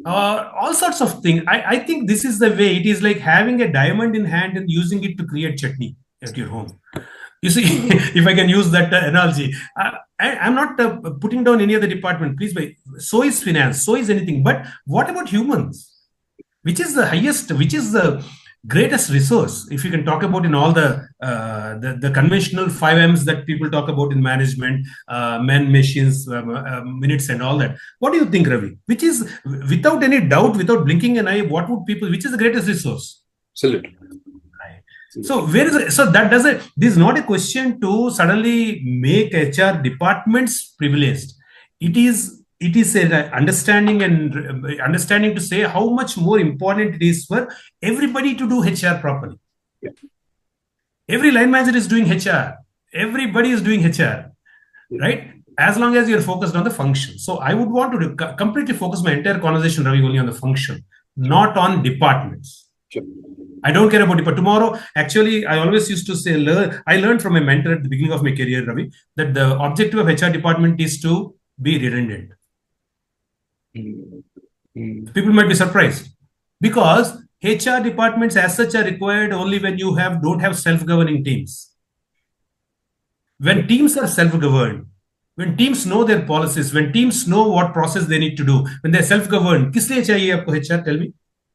Speaker 2: All sorts of things. I think this is the way. It is like having a diamond in hand and using it to create chutney at your home. You see, if I can use that analogy. I'm not putting down any other department, please. So is finance, so is anything. But what about humans? Which is the highest, which is the greatest resource, if you can talk about in all the conventional 5 M's that people talk about in management, men, machines, minutes, and all that. What do you think, Ravi? Which is, without any doubt, without blinking an eye, what would people? Which is the greatest resource?
Speaker 1: Absolutely.
Speaker 2: So where is it? So that doesn't. This is not a question to suddenly make HR departments privileged. It is an understanding and understanding to say how much more important it is for everybody to do HR properly.
Speaker 1: Yeah.
Speaker 2: Every line manager is doing HR. Everybody is doing HR, right? As long as you're focused on the function. So I would want to completely focus my entire conversation, Ravi, only on the function, not on departments.
Speaker 1: Sure.
Speaker 2: I don't care about it. But tomorrow, actually, I always used to say, I learned from a mentor at the beginning of my career, Ravi, that the objective of HR department is to be redundant. People might be surprised because HR departments as such are required only when you don't have self-governing teams. When teams are self-governed, when teams know their policies, when teams know what process they need to do, when they're self-governed, किस लिए चाहिए आपको HR? Tell me.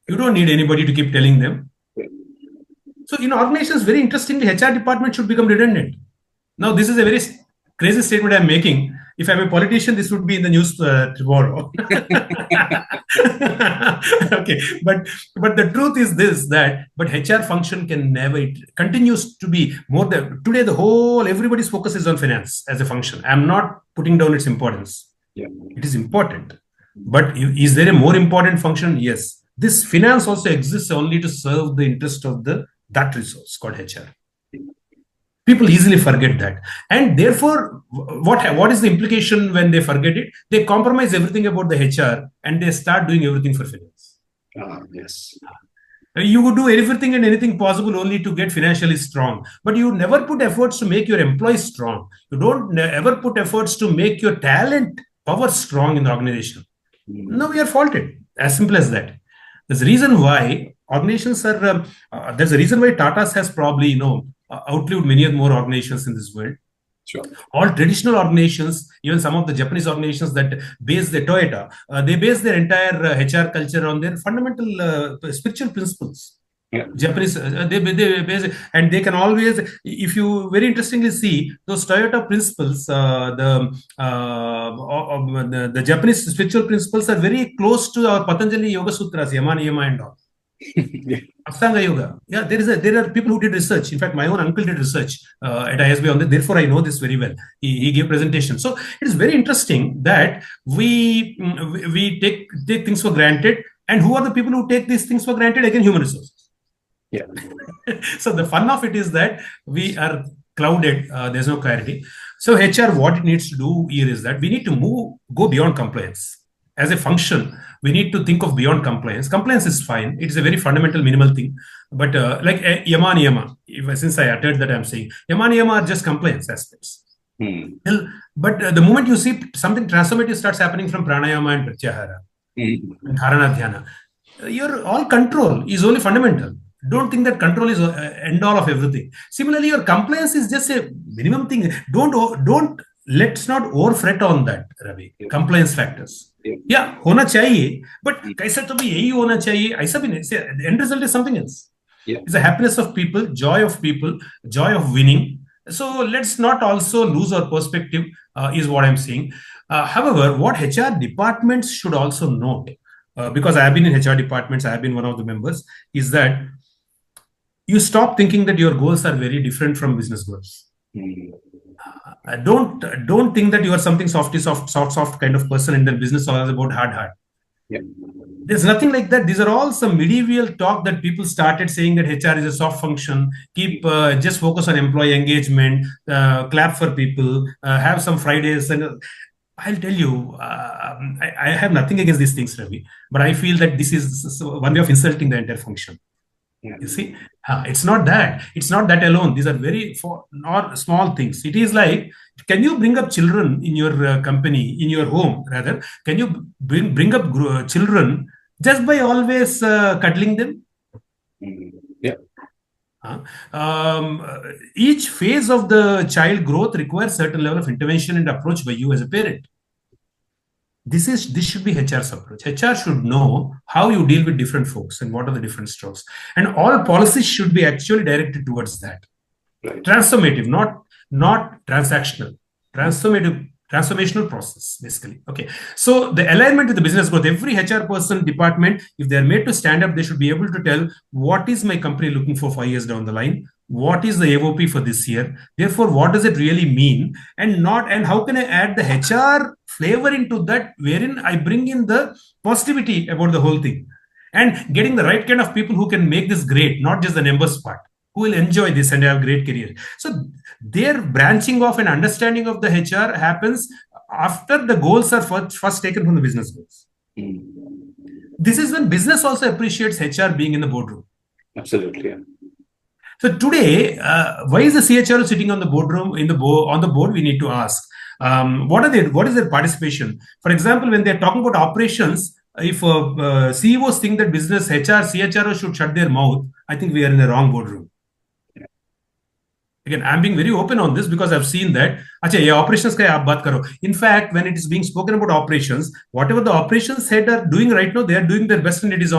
Speaker 2: You don't need anybody to keep telling them. So in organizations, very interestingly, HR department should become redundant. Now, this is a very crazy statement I'm making. If I'm a politician, this would be in the news tomorrow. Okay, but the truth is this, that but HR function can never, it continues to be more than today. Everybody's focus is on finance as a function. I'm not putting down its importance.
Speaker 1: Yeah.
Speaker 2: It is important, but is there a more important function? Yes. This finance also exists only to serve the interest of that resource called HR. People easily forget that, and therefore, what is the implication when they forget it? They compromise everything about the HR and they start doing everything for finance.
Speaker 1: Yes.
Speaker 2: You would do everything and anything possible only to get financially strong, but you never put efforts to make your employees strong. You don't ever put efforts to make your talent power strong in the organization. Now we are faulted. As simple as that. There's a reason why organizations are. There's a reason why Tata's has probably outlived many more organizations in this world.
Speaker 1: Sure.
Speaker 2: All traditional organizations, even some of the Japanese organizations that base their Toyota, they base their entire HR culture on their fundamental spiritual principles.
Speaker 1: Yeah.
Speaker 2: Japanese, they base it, and they can always, if you very interestingly see those Toyota principles, the Japanese spiritual principles are very close to our Patanjali Yoga Sutras, Yama Niyama and all.
Speaker 1: Yeah.
Speaker 2: Ashtanga Yoga. Yeah, there are people who did research. In fact, my own uncle did research at ISB on that. Therefore, I know this very well. He gave presentation. So it is very interesting that we take things for granted. And who are the people who take these things for granted? Again, human resources.
Speaker 1: Yeah.
Speaker 2: So the fun of it is that we are clouded. There's no clarity. So HR, what it needs to do here is that we need to go beyond compliance. As a function, we need to think of beyond compliance. Compliance is fine. It is a very fundamental, minimal thing. But like Yama Niyama, since I uttered that, I'm saying Yama Niyama are just compliance aspects. But the moment you see something transformative starts happening from pranayama and pratyahara, and dharana dhyana, your all control is only fundamental. Don't think that control is end all of everything. Similarly, your compliance is just a minimum thing. Let's not over fret on that, Ravi. Compliance factors. Yeah, होना चाहिए, but कैसा तो भी यही होना चाहिए, ऐसा भी नहीं. The end result is something else.
Speaker 1: Yeah.
Speaker 2: It's the happiness of people, joy of winning. So let's not also lose our perspective, is what I'm saying. However, what HR departments should also note, because I have been in HR departments, I have been one of the members, is that you stop thinking that your goals are very different from business goals. Don't think that you are something soft kind of person, and then business all is about hard.
Speaker 1: Yeah.
Speaker 2: There's nothing like that. These are all some medieval talk that people started saying that HR is a soft function. Keep just focus on employee engagement, clap for people, have some Fridays. And I'll tell you, I have nothing against these things, Ravi, but I feel that this is one way of insulting the entire function.
Speaker 1: Yeah.
Speaker 2: You see, it's not that. It's not that alone. These are not small things. It is like, can you bring up children in your company, in your home, rather? Can you bring up children just by always cuddling them?
Speaker 1: Yeah.
Speaker 2: Each phase of the child growth requires certain level of intervention and approach by you as a parent. This should be HR's approach. HR should know how you deal with different folks and what are the different strokes. And all policies should be actually directed towards that.
Speaker 1: Right.
Speaker 2: Transformative, not transactional. Transformational process, basically. Okay. So the alignment with the business growth, every HR person department, if they're made to stand up, they should be able to tell what is my company looking for 5 years down the line, what is the AOP for this year, therefore what does it really mean, and how can I add the HR flavor into that, wherein I bring in the positivity about the whole thing, and getting the right kind of people who can make this great, not just the numbers part, who will enjoy this and have a great career. So their branching off and understanding of the HR happens after the goals are first taken from the business goals. This is when business also appreciates HR being in the boardroom.
Speaker 1: Absolutely. Yeah.
Speaker 2: So today, why is the CHRO sitting on the boardroom on the board? We need to ask, what is their participation? For example, when they're talking about operations, if CEOs think that business CHRO should shut their mouth, I think we are in the wrong boardroom. Again, I'm being very open on this because I've seen that. Operations ka aap baat karo. In fact, when it is being spoken about operations, whatever the operations head are doing right now, they are doing their best and it is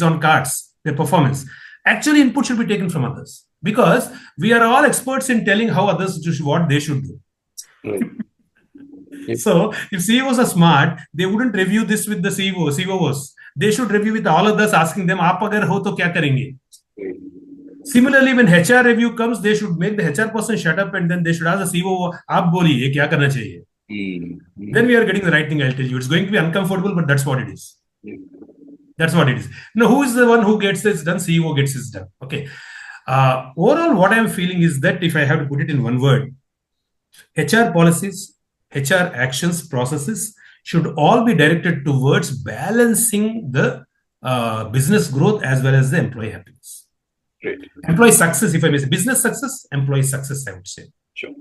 Speaker 2: on cards, their performance. Actually, input should be taken from others because we are all experts in telling how others do what they should do. Right. So, if CEOs are smart, they wouldn't review this with the CEOs. They should review with all others, asking them, "Aap agar ho to kya karenge?" Similarly, when HR review comes, they should make the HR person shut up and then they should ask the CEO, "Aap boliye, kya karna chahiye?" Then we are getting the right thing. I'll tell you, it's going to be uncomfortable, but that's what it is. That's what it is. Now, who is the one who gets this done? CEO gets this done. Okay. Overall, what I'm feeling is that if I have to put it in one word, HR policies, HR actions, processes should all be directed towards balancing the business growth as well as the employee happiness.
Speaker 1: Great.
Speaker 2: Employee success, if I may say, business success, employee success, I would say.
Speaker 1: Sure.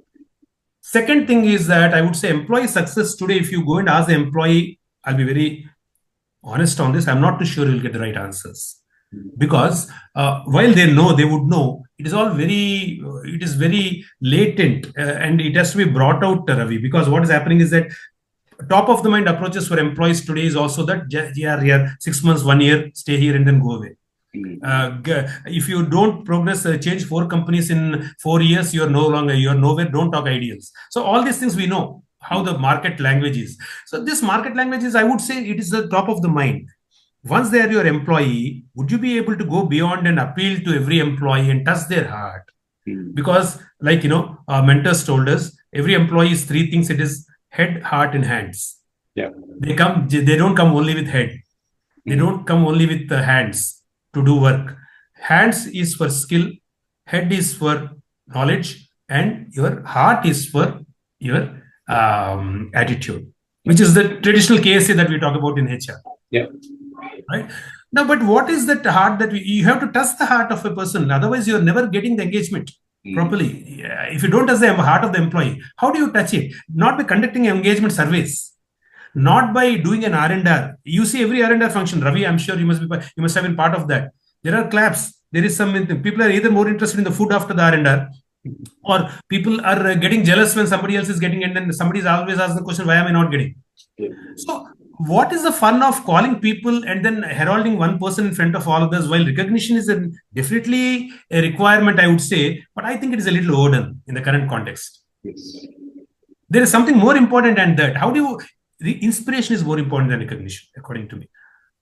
Speaker 2: Second thing is that I would say employee success today, if you go and ask the employee, I'll be very honest on this, I'm not too sure you'll get the right answers. Because while they would know, it is very latent and it has to be brought out, Ravi, because what is happening is that top of the mind approaches for employees today is also that, yeah, 6 months, 1 year, stay here and then go away. If you don't progress, change 4 companies in 4 years, you're nowhere, don't talk ideals. So all these things we know how the market language is. So this market language is, I would say, it is the top of the mind. Once they are your employee, would you be able to go beyond and appeal to every employee and touch their heart? Because our mentors told us, every employee is 3 things. It is head, heart, and hands. Yeah. They don't come only with head. They don't come only with the hands to do work. Hands is for skill, head is for knowledge, and your heart is for your attitude, which is the traditional KSA that we talk about in HR. Yeah. Right. Now, but what is that heart that you have to touch the heart of a person? Otherwise, you're never getting the engagement properly. If you don't touch the heart of the employee, how do you touch it? Not by conducting engagement surveys, not by doing an R&R. You see every R&R function, Ravi, I'm sure you must have been part of that. There are claps. There is people are either more interested in the food after the R&R, or people are getting jealous when somebody else is getting it, and then somebody is always asking the question, why am I not getting? So what is the fun of calling people and then heralding one person in front of all others? While recognition is definitely a requirement, I would say, but I think it is a little overdone in the current context. Yes. There is something more important than that. The inspiration is more important than recognition, according to me.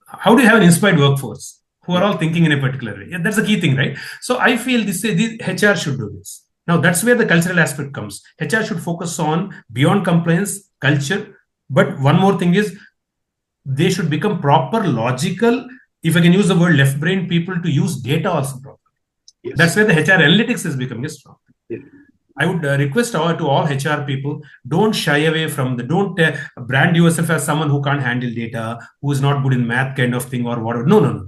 Speaker 2: How do you have an inspired workforce who are all thinking in a particular way? Yeah, that's the key thing, right? So I feel this HR should do this. Now, that's where the cultural aspect comes. HR should focus on beyond compliance, culture. But one more thing is, they should become proper, logical, if I can use the word left brain people, to use data also properly. Yes. That's where the HR analytics is becoming strong. Yeah. I would request to all HR people, don't shy away from don't brand yourself as someone who can't handle data, who is not good in math kind of thing or whatever. No.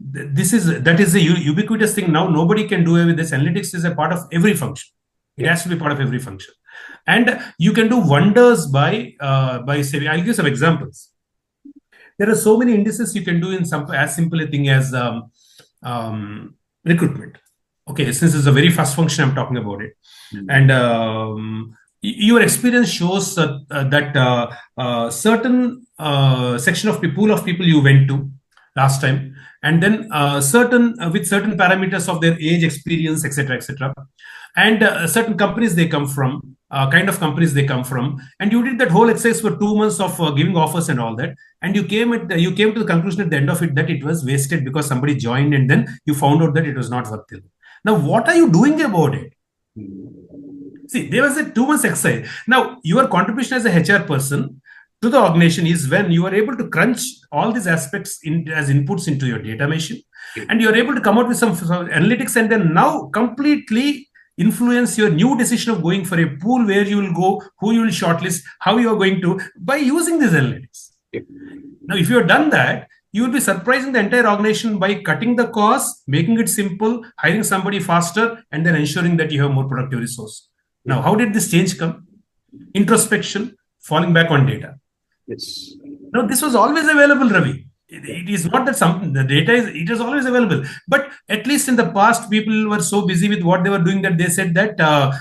Speaker 2: That is a ubiquitous thing now. Nobody can do away with this. Analytics is a part of every function. It has to be part of every function. And you can do wonders by saving. I'll give some examples. There are so many indices you can do in as simple a thing as recruitment. Okay, since it's a very fast function, I'm talking about it. And your experience shows that certain section of pool of people you went to last time, and then certain with certain parameters of their age, experience, etc., etc., and certain companies they come from, kind of companies they come from, and you did that whole exercise for 2 months of giving offers and all that, and you came to the conclusion at the end of it that it was wasted because somebody joined, and then you found out that it was not worth it. Now, what are you doing about it? See, there was a 2 months exercise. Now, your contribution as a HR person to the organization is when you are able to crunch all these aspects as inputs into your data machine, and you are able to come out with some analytics, and then now completely influence your new decision of going for a pool, where you will go, who you will shortlist, how you are going to, by using these analytics. Now, if you have done that, you will be surprising the entire organization by cutting the cost, making it simple, hiring somebody faster, and then ensuring that you have more productive resource. Now, how did this change come? Introspection, falling back on data.
Speaker 1: Yes.
Speaker 2: Now, this was always available, Ravi. It is not that the data it is always available, but at least in the past, people were so busy with what they were doing that they said that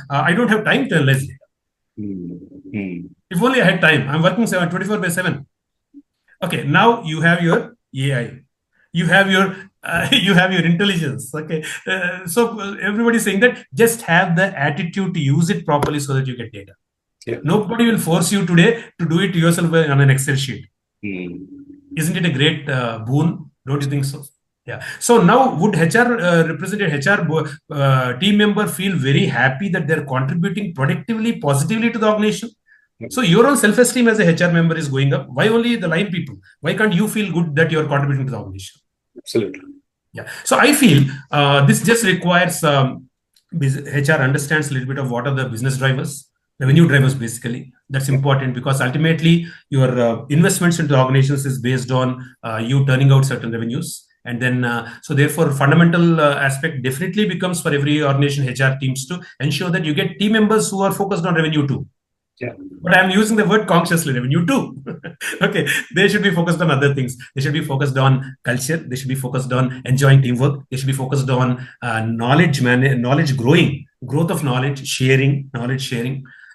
Speaker 2: I don't have time to analyze data. If only I had time. I'm working 24/7. Okay, now you have your AI, you have your you have your intelligence. Okay, so everybody is saying that just have the attitude to use it properly so that you get data.
Speaker 1: Yeah.
Speaker 2: Nobody will force you today to do it yourself on an Excel sheet. Isn't it a great boon? Don't you think so? Yeah. So now, would HR team member feel very happy that they're contributing productively, positively to the organization? So your own self-esteem as a HR member is going up. Why only the line people? Why can't you feel good that you're contributing to the organization?
Speaker 1: Absolutely.
Speaker 2: Yeah. So I feel this just requires HR understands a little bit of what are the business drivers, revenue drivers, basically. That's important because ultimately your investments into organizations is based on you turning out certain revenues. And then, so therefore, fundamental aspect definitely becomes for every organization HR teams to ensure that you get team members who are focused on revenue too.
Speaker 1: Yeah.
Speaker 2: But I'm using the word consciously, revenue too. Okay, they should be focused on other things. They should be focused on culture. They should be focused on enjoying teamwork. They should be focused on knowledge growth of knowledge sharing,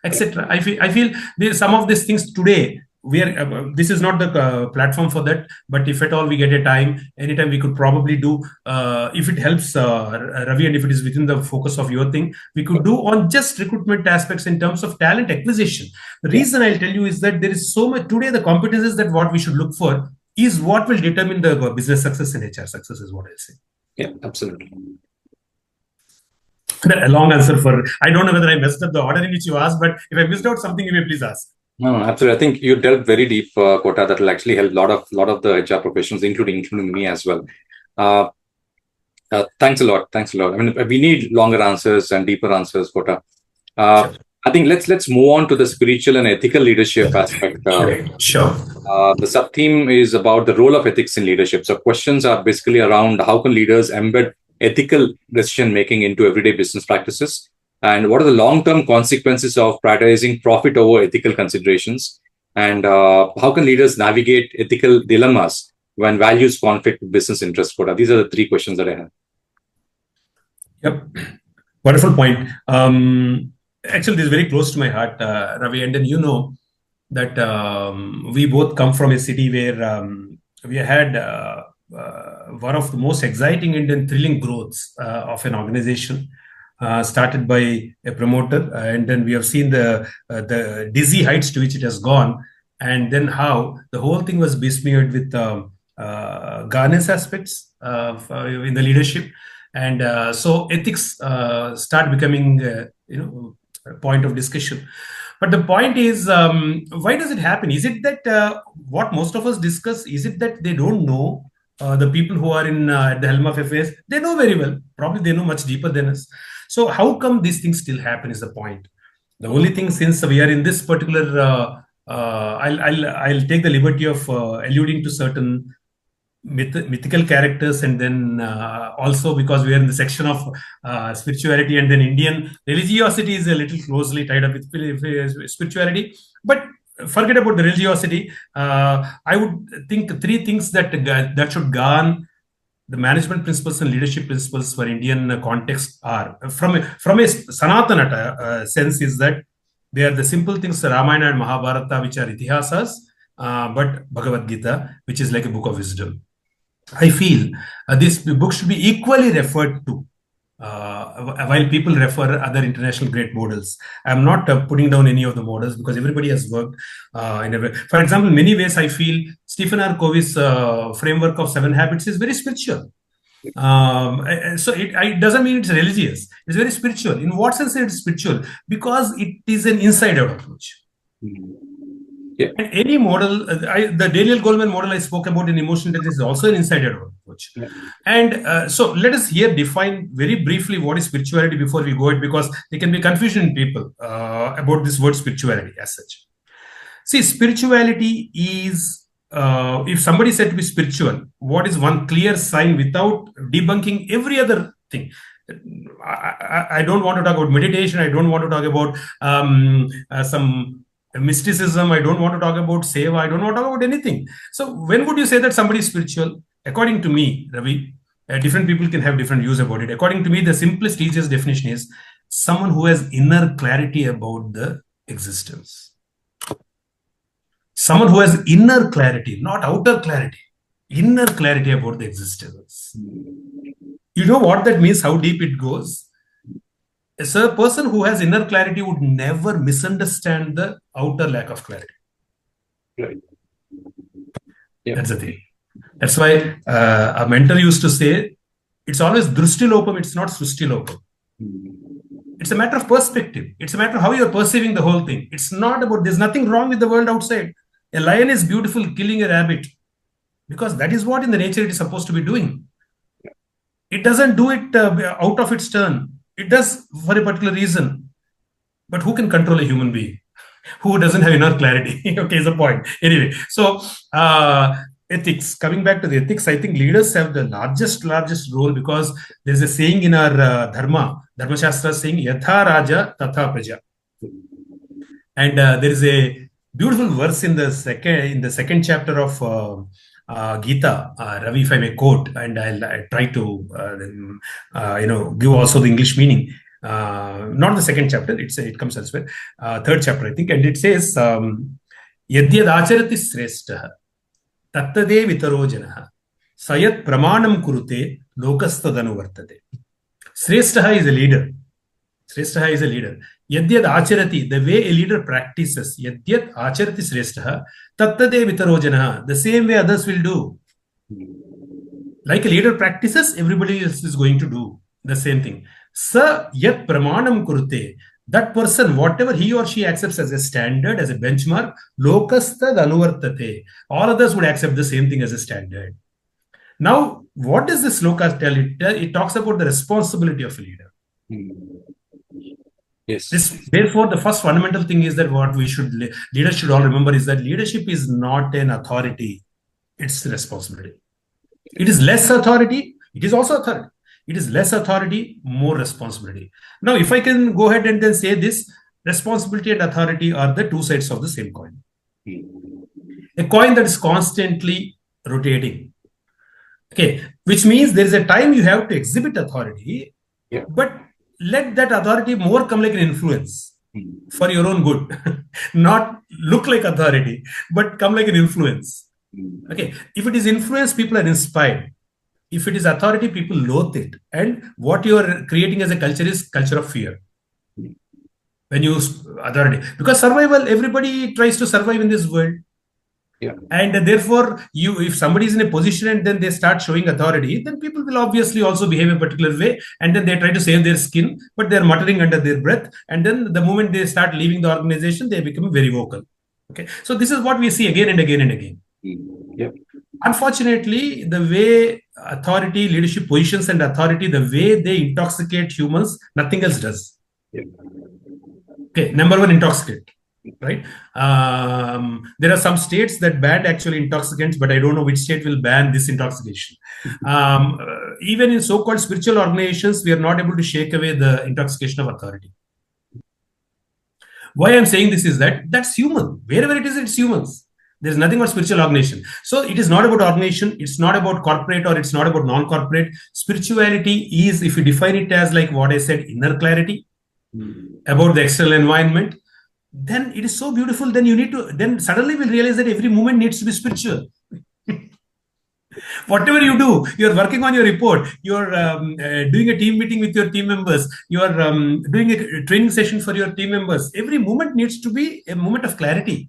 Speaker 2: etc. I feel some of these things today. This is not the platform for that, but if at all we get a time, anytime we could probably do, if it helps Ravi, and if it is within the focus of your thing, we could do on just recruitment aspects in terms of talent acquisition. The reason I'll tell you is that there is so much today, the competencies that what we should look for is what will determine the business success and HR success is what I'll say.
Speaker 1: Yeah, absolutely.
Speaker 2: A long answer for, I don't know whether I messed up the order in which you asked, but if I missed out something, you may please ask.
Speaker 1: No, absolutely. I think you delved very deep, Kota. That will actually help a lot of the HR professionals, including me as well. Thanks a lot. I mean, we need longer answers and deeper answers, Kota.
Speaker 2: Sure.
Speaker 1: I think let's move on to the spiritual and ethical leadership aspect.
Speaker 2: Sure.
Speaker 1: The sub-theme is about the role of ethics in leadership. So questions are basically around how can leaders embed ethical decision making into everyday business practices. And what are the long-term consequences of prioritizing profit over ethical considerations? And how can leaders navigate ethical dilemmas when values conflict with business interests? These are the three questions that I have.
Speaker 2: Yep. Wonderful point. Actually, this is very close to my heart, Ravi. And then you know that we both come from a city where we had one of the most exciting and thrilling growths of an organization. Started by a promoter, and then we have seen the dizzy heights to which it has gone, and then how the whole thing was besmeared with governance aspects in the leadership, and so ethics start becoming a point of discussion. But the point is, why does it happen? Is it that what most of us discuss? Is it that they don't know? The people who are at the helm of affairs, they know very well. Probably they know much deeper than us. So how come these things still happen is the point. The only thing, since we are in this particular, I'll take the liberty of alluding to certain mythical characters, and then also because we are in the section of spirituality, and then Indian religiosity is a little closely tied up with spirituality. But forget about the religiosity. I would think three things that should govern the management principles and leadership principles for Indian context are, from a Sanatana sense, is that they are the simple things, Ramayana and Mahabharata, which are itihasas. but Bhagavad Gita, which is like a book of wisdom. I feel this book should be equally referred to while people refer other international great models. I'm not putting down any of the models because everybody has worked in a way. For example, in many ways, I feel Stephen R. Covey's framework of 7 habits is very spiritual. So it doesn't mean it's religious. It's very spiritual. In what sense it's spiritual? Because it is an inside-out approach.
Speaker 1: Yeah.
Speaker 2: And any model, the Daniel Goleman model I spoke about in emotional intelligence is also an inside-out approach.
Speaker 1: Yeah.
Speaker 2: And so let us here define very briefly what is spirituality before we go it, because there can be confusion in people about this word spirituality as such. See, spirituality is, if somebody said to be spiritual, what is one clear sign without debunking every other thing? I don't want to talk about meditation. I don't want to talk about some mysticism. I don't want to talk about Siva. I don't want to talk about anything. So when would you say that somebody is spiritual? According to me, Ravi, different people can have different views about it. According to me, the simplest, easiest definition is someone who has inner clarity about the existence. Someone who has inner clarity, not outer clarity, inner clarity about the existence. You know what that means, how deep it goes? So a person who has inner clarity would never misunderstand the outer lack of clarity.
Speaker 1: Right. Yeah.
Speaker 2: That's the thing. That's why a mentor used to say, it's always drustilopam, it's not srustilopam. It's a matter of perspective. It's a matter of how you're perceiving the whole thing. It's not about, there's nothing wrong with the world outside. A lion is beautiful killing a rabbit because that is what in the nature it is supposed to be doing. It doesn't do it out of its turn. It does for a particular reason. But who can control a human being who doesn't have inner clarity? Okay, is the point. Anyway, so ethics, coming back to the ethics, I think leaders have the largest role, because there's a saying in our Dharma Shastra saying, Yatha Raja Tatha Praja. And there is a beautiful verse in the second chapter of Gita, Ravi, if I may quote, and I'll try to give also the English meaning. Not the second chapter; it comes elsewhere. Third chapter, I think, and it says, "Yadyad acharati srestha, tattade vitaro janah, sayat pramanam kurute, lokastadanu vartate." Srestha is a leader. Srestha is a leader. Yadyad acharati, the way a leader practices, yadyad acharati srestha, tattade vitaro janah, the same way others will do. Like a leader practices, everybody else is going to do the same thing. Sa yat pramanam kurute, that person, whatever he or she accepts as a standard, as a benchmark, lokastad anuvartate, all others would accept the same thing as a standard. Now, what does this sloka tell? It talks about the responsibility of a leader.
Speaker 1: Yes.
Speaker 2: Therefore, the first fundamental thing is that what leaders should all remember is that leadership is not an authority. It's responsibility. It is less authority. It is also authority. It is less authority, more responsibility. Now, if I can go ahead and then say this, responsibility and authority are the two sides of the same coin. A coin that is constantly rotating. Okay, which means there is a time you have to exhibit authority, but let that authority more come like an influence for your own good. Not look like authority, but come like an influence. Okay, if it is influence, people are inspired. If it is authority, people loathe it. And what you are creating as a culture is culture of fear. When you use authority, because survival, everybody tries to survive in this world.
Speaker 1: Yeah.
Speaker 2: And therefore, if somebody is in a position and then they start showing authority, then people will obviously also behave a particular way. And then they try to save their skin, but they're muttering under their breath. And then the moment they start leaving the organization, they become very vocal. Okay. So this is what we see again and again and again.
Speaker 1: Yeah.
Speaker 2: Unfortunately, the way authority, leadership positions and authority, the way they intoxicate humans, nothing else does.
Speaker 1: Yeah.
Speaker 2: Okay, number one, intoxicate. Right? There are some states that ban actually intoxicants, but I don't know which state will ban this intoxication. Even in so-called spiritual organizations, we are not able to shake away the intoxication of authority. Why I'm saying this is that that's human. Wherever it is, it's humans. There's nothing about spiritual organization. So it is not about organization. It's not about corporate or it's not about non-corporate. Spirituality is, if you define it as like what I said, inner clarity about the external environment, then it is so beautiful. Then you need to, then suddenly we'll realize that every moment needs to be spiritual. Whatever you do, you're working on your report, you're doing a team meeting with your team members, you're doing a training session for your team members. Every moment needs to be a moment of clarity.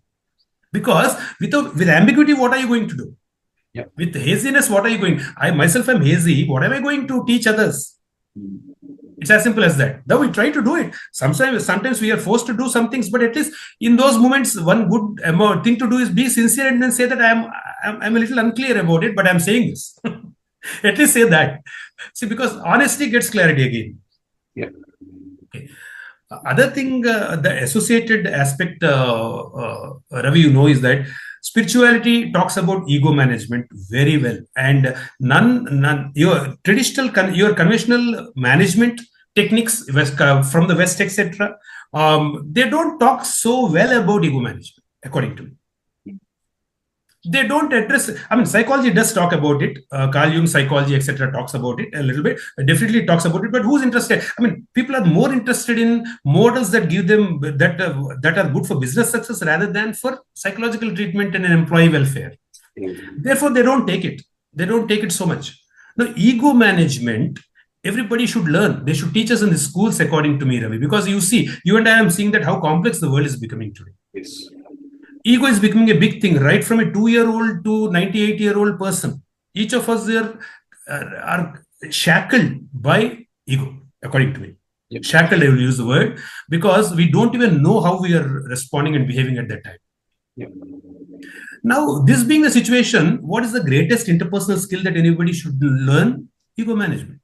Speaker 2: Because with ambiguity, what are you going to do?
Speaker 1: Yeah.
Speaker 2: With haziness, what are you going? I myself am hazy. What am I going to teach others? It's as simple as that. Though we try to do it. Sometimes we are forced to do some things, but at least in those moments, one good thing to do is be sincere and then say that I'm a little unclear about it, but I'm saying this. At least say that. See, because honesty gets clarity again.
Speaker 1: Yeah.
Speaker 2: Okay. Other thing, the associated aspect, Ravi, is that spirituality talks about ego management very well, and none your your conventional management techniques from the West, etc. They don't talk so well about ego management, according to me. They don't address. I mean, psychology does talk about it. Carl Jung psychology, etc., talks about it a little bit. Definitely talks about it. But who's interested? I mean, people are more interested in models that give them that are good for business success rather than for psychological treatment and employee welfare. Therefore, they don't take it. They don't take it so much. Now, ego management, everybody should learn. They should teach us in the schools, according to me, Ravi. Because you see, you and I am seeing that how complex the world is becoming today.
Speaker 1: Yes.
Speaker 2: Ego is becoming a big thing, right from a 2-year-old to 98-year-old person. Each of us are shackled by ego, according to me. Yep. Shackled, I will use the word, because we don't even know how we are responding and behaving at that time.
Speaker 1: Yep.
Speaker 2: Now, this being the situation, what is the greatest interpersonal skill that anybody should learn? Ego management.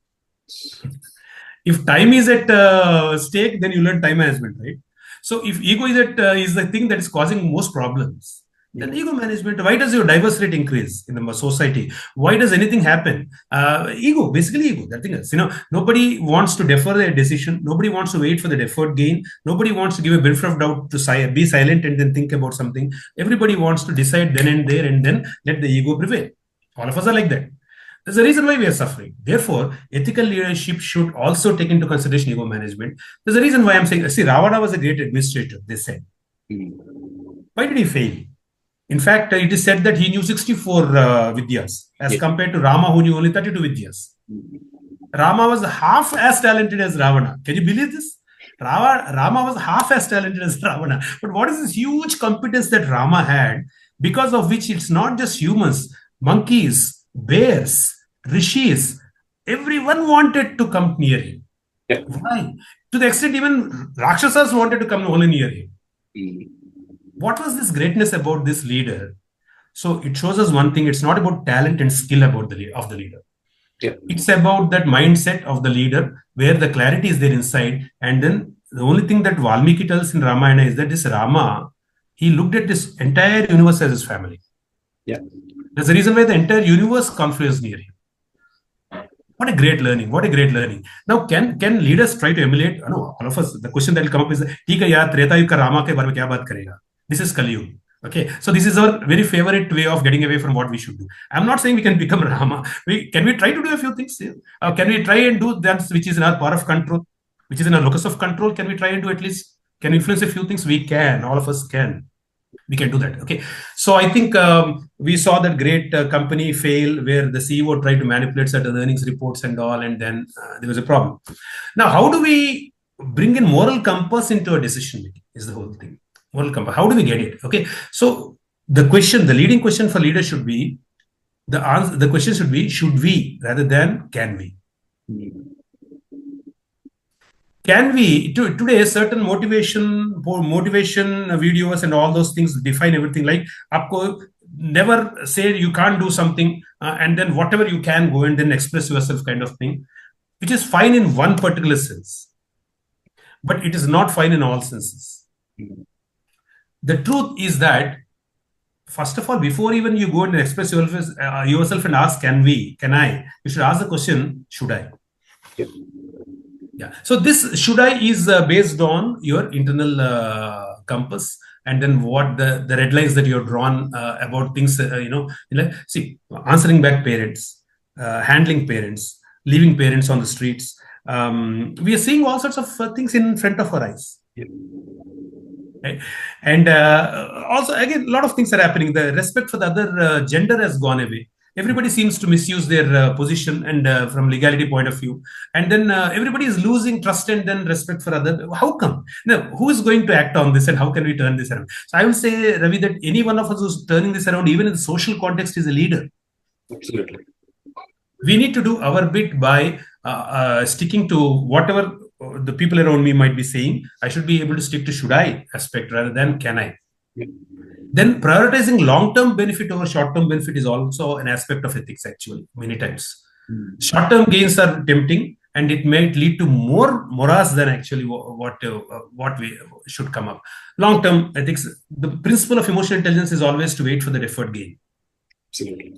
Speaker 2: If time is at stake, then you learn time management, right? So if ego is the thing that is causing most problems, then ego management. Why does your divorce rate increase in the society? Why does anything happen? Ego, basically ego. Nothing else. Nobody wants to defer their decision. Nobody wants to wait for the deferred gain. Nobody wants to give a benefit of doubt to be silent and then think about something. Everybody wants to decide then and there and then let the ego prevail. All of us are like that. There's a reason why we are suffering. Therefore, ethical leadership should also take into consideration ego management. There's a reason why I'm saying, see, Ravana was a great administrator, they said. Why did he fail? In fact, it is said that he knew 64 Vidyas as compared to Rama, who knew only 32 Vidyas. Rama was half as talented as Ravana. Can you believe this? Rama was half as talented as Ravana. But what is this huge competence that Rama had, because of which it's not just humans, monkeys, bears, rishis, everyone wanted to come near him.
Speaker 1: Yeah.
Speaker 2: Why? To the extent even Rakshasas wanted to come only near him. What was this greatness about this leader? So it shows us one thing: it's not about talent and skill of the leader.
Speaker 1: Yeah.
Speaker 2: It's about that mindset of the leader, where the clarity is there inside. And then the only thing that Valmiki tells in Ramayana is that this Rama, he looked at this entire universe as his family.
Speaker 1: Yeah.
Speaker 2: There's a reason why the entire universe conflues near him. What a great learning. What a great learning. Now, can leaders try to emulate? No, all of us, the question that will come up is, ठीक है यार, त्रेता युग का रामा के बारे में क्या बात करेगा? This is Kali Yuga. Okay, so this is our very favorite way of getting away from what we should do. I'm not saying we can become Rama. Can we try to do a few things? Can we try and do that which is in our power of control, which is in our locus of control? Can we try and do at least? Can we influence a few things? We can. All of us can. We can do that. Okay. So I think we saw that great company fail where the CEO tried to manipulate certain earnings reports and all, and then there was a problem. Now, how do we bring in moral compass into a decision making? Is the whole thing. Moral compass. How do we get it? Okay. So the leading question for leaders should be, the question should be, should we rather than can we? Can we today certain motivation videos and all those things define everything, like aapko never say you can't do something and then whatever you can go and then express yourself kind of thing, which is fine in one particular sense, but it is not fine in all senses. The truth is that, first of all, before even you go and express yourself and ask can I, you should ask the question, should I? Yeah. So this should I is based on your internal compass, and then what the red lines that you're drawn about things, see, answering back parents, handling parents, leaving parents on the streets. We are seeing all sorts of things in front of our eyes. Yeah. Right? And also, again, a lot of things are happening. The respect for the other gender has gone away. Everybody seems to misuse their position and from legality point of view, and then everybody is losing trust and then respect for other. How come? Now, who is going to act on this, and how can we turn this around? So I will say, Ravi, that any one of us who's turning this around, even in the social context, is a leader.
Speaker 1: Absolutely.
Speaker 2: We need to do our bit by sticking to whatever the people around me might be saying. I should be able to stick to should I aspect rather than can I.
Speaker 1: Yeah.
Speaker 2: Then prioritizing long-term benefit over short-term benefit is also an aspect of ethics, actually, many times. Short-term gains are tempting, and it may lead to more morass than actually what we should come up. Long-term ethics, the principle of emotional intelligence is always to wait for the deferred gain.
Speaker 1: Absolutely.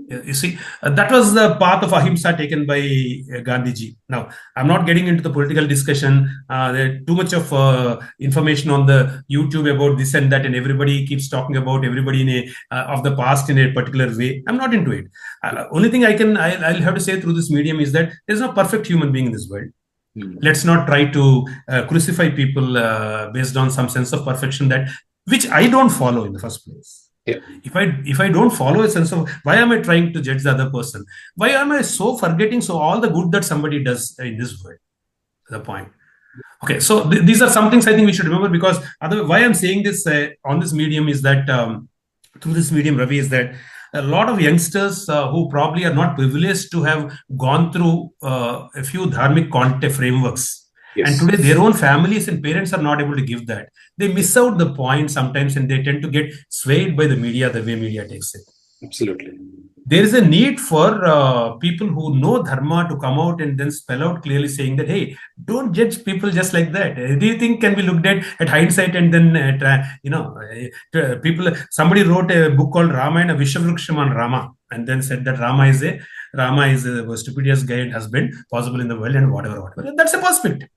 Speaker 2: You see, that was the path of ahimsa taken by Gandhiji. Now, I'm not getting into the political discussion. There's too much of information on the YouTube about this and that, and everybody keeps talking about everybody in of the past in a particular way. I'm not into it. Only thing I'll have to say through this medium is that there's no perfect human being in this world. Let's not try to crucify people based on some sense of perfection which I don't follow in the first place.
Speaker 1: Yeah.
Speaker 2: If I don't follow a sense of why am I trying to judge the other person? Why am I so forgetting all the good that somebody does in this world? The point. Okay, so these are some things I think we should remember, because why I'm saying this on this medium is that through this medium, Ravi, is that a lot of youngsters who probably are not privileged to have gone through a few dharmic content frameworks. Yes. And today their own families and parents are not able to give that. They miss out the point sometimes, and they tend to get swayed by the media the way media takes it.
Speaker 1: Absolutely.
Speaker 2: There is a need for people who know dharma to come out and then spell out clearly, saying that, hey, don't judge people just like that. Do you think can be looked at hindsight and then, somebody wrote a book called Ramayana Vishavruksha on Rama, and then said that Rama is the stupidest guy and husband possible in the world, and whatever. That's a perspective.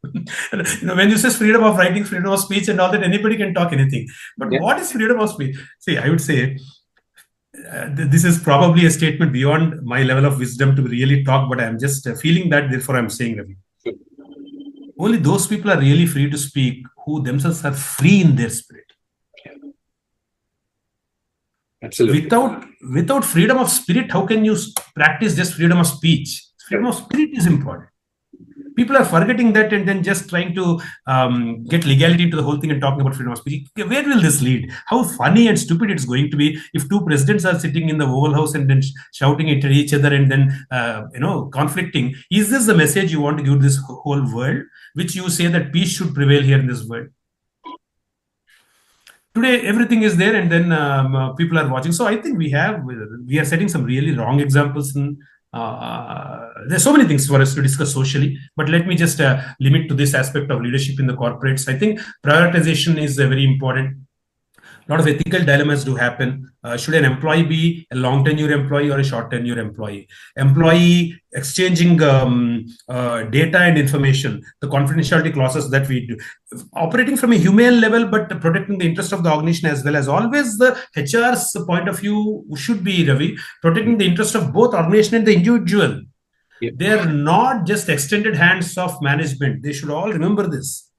Speaker 2: When you say freedom of writing, freedom of speech and all that, anybody can talk anything. But what is freedom of speech? See, I would say, this is probably a statement beyond my level of wisdom to really talk, but I'm just feeling that, therefore I'm saying, Ravi. Only those people are really free to speak who themselves are free in their spirit.
Speaker 1: Absolutely.
Speaker 2: Without freedom of spirit, how can you practice just freedom of speech? Freedom of spirit is important. People are forgetting that and then just trying to get legality into the whole thing and talking about freedom of speech. Where will this lead? How funny and stupid it's going to be if two presidents are sitting in the Oval House and then shouting at each other and then conflicting. Is this the message you want to give this whole world, which you say that peace should prevail here in this world? Today, everything is there, and then people are watching. So I think we are setting some really wrong examples. There's so many things for us to discuss socially, but let me just limit to this aspect of leadership in the corporates. I think prioritization is very important. A lot of ethical dilemmas do happen. Should an employee be a long tenure employee or a short tenure employee? Employee exchanging data and information, the confidentiality clauses that we do, operating from a humane level, but protecting the interest of the organization as well as always the HR's point of view should be, Ravi, protecting the interest of both organization and the individual. Yeah. They are not just extended hands of management. They should all remember this.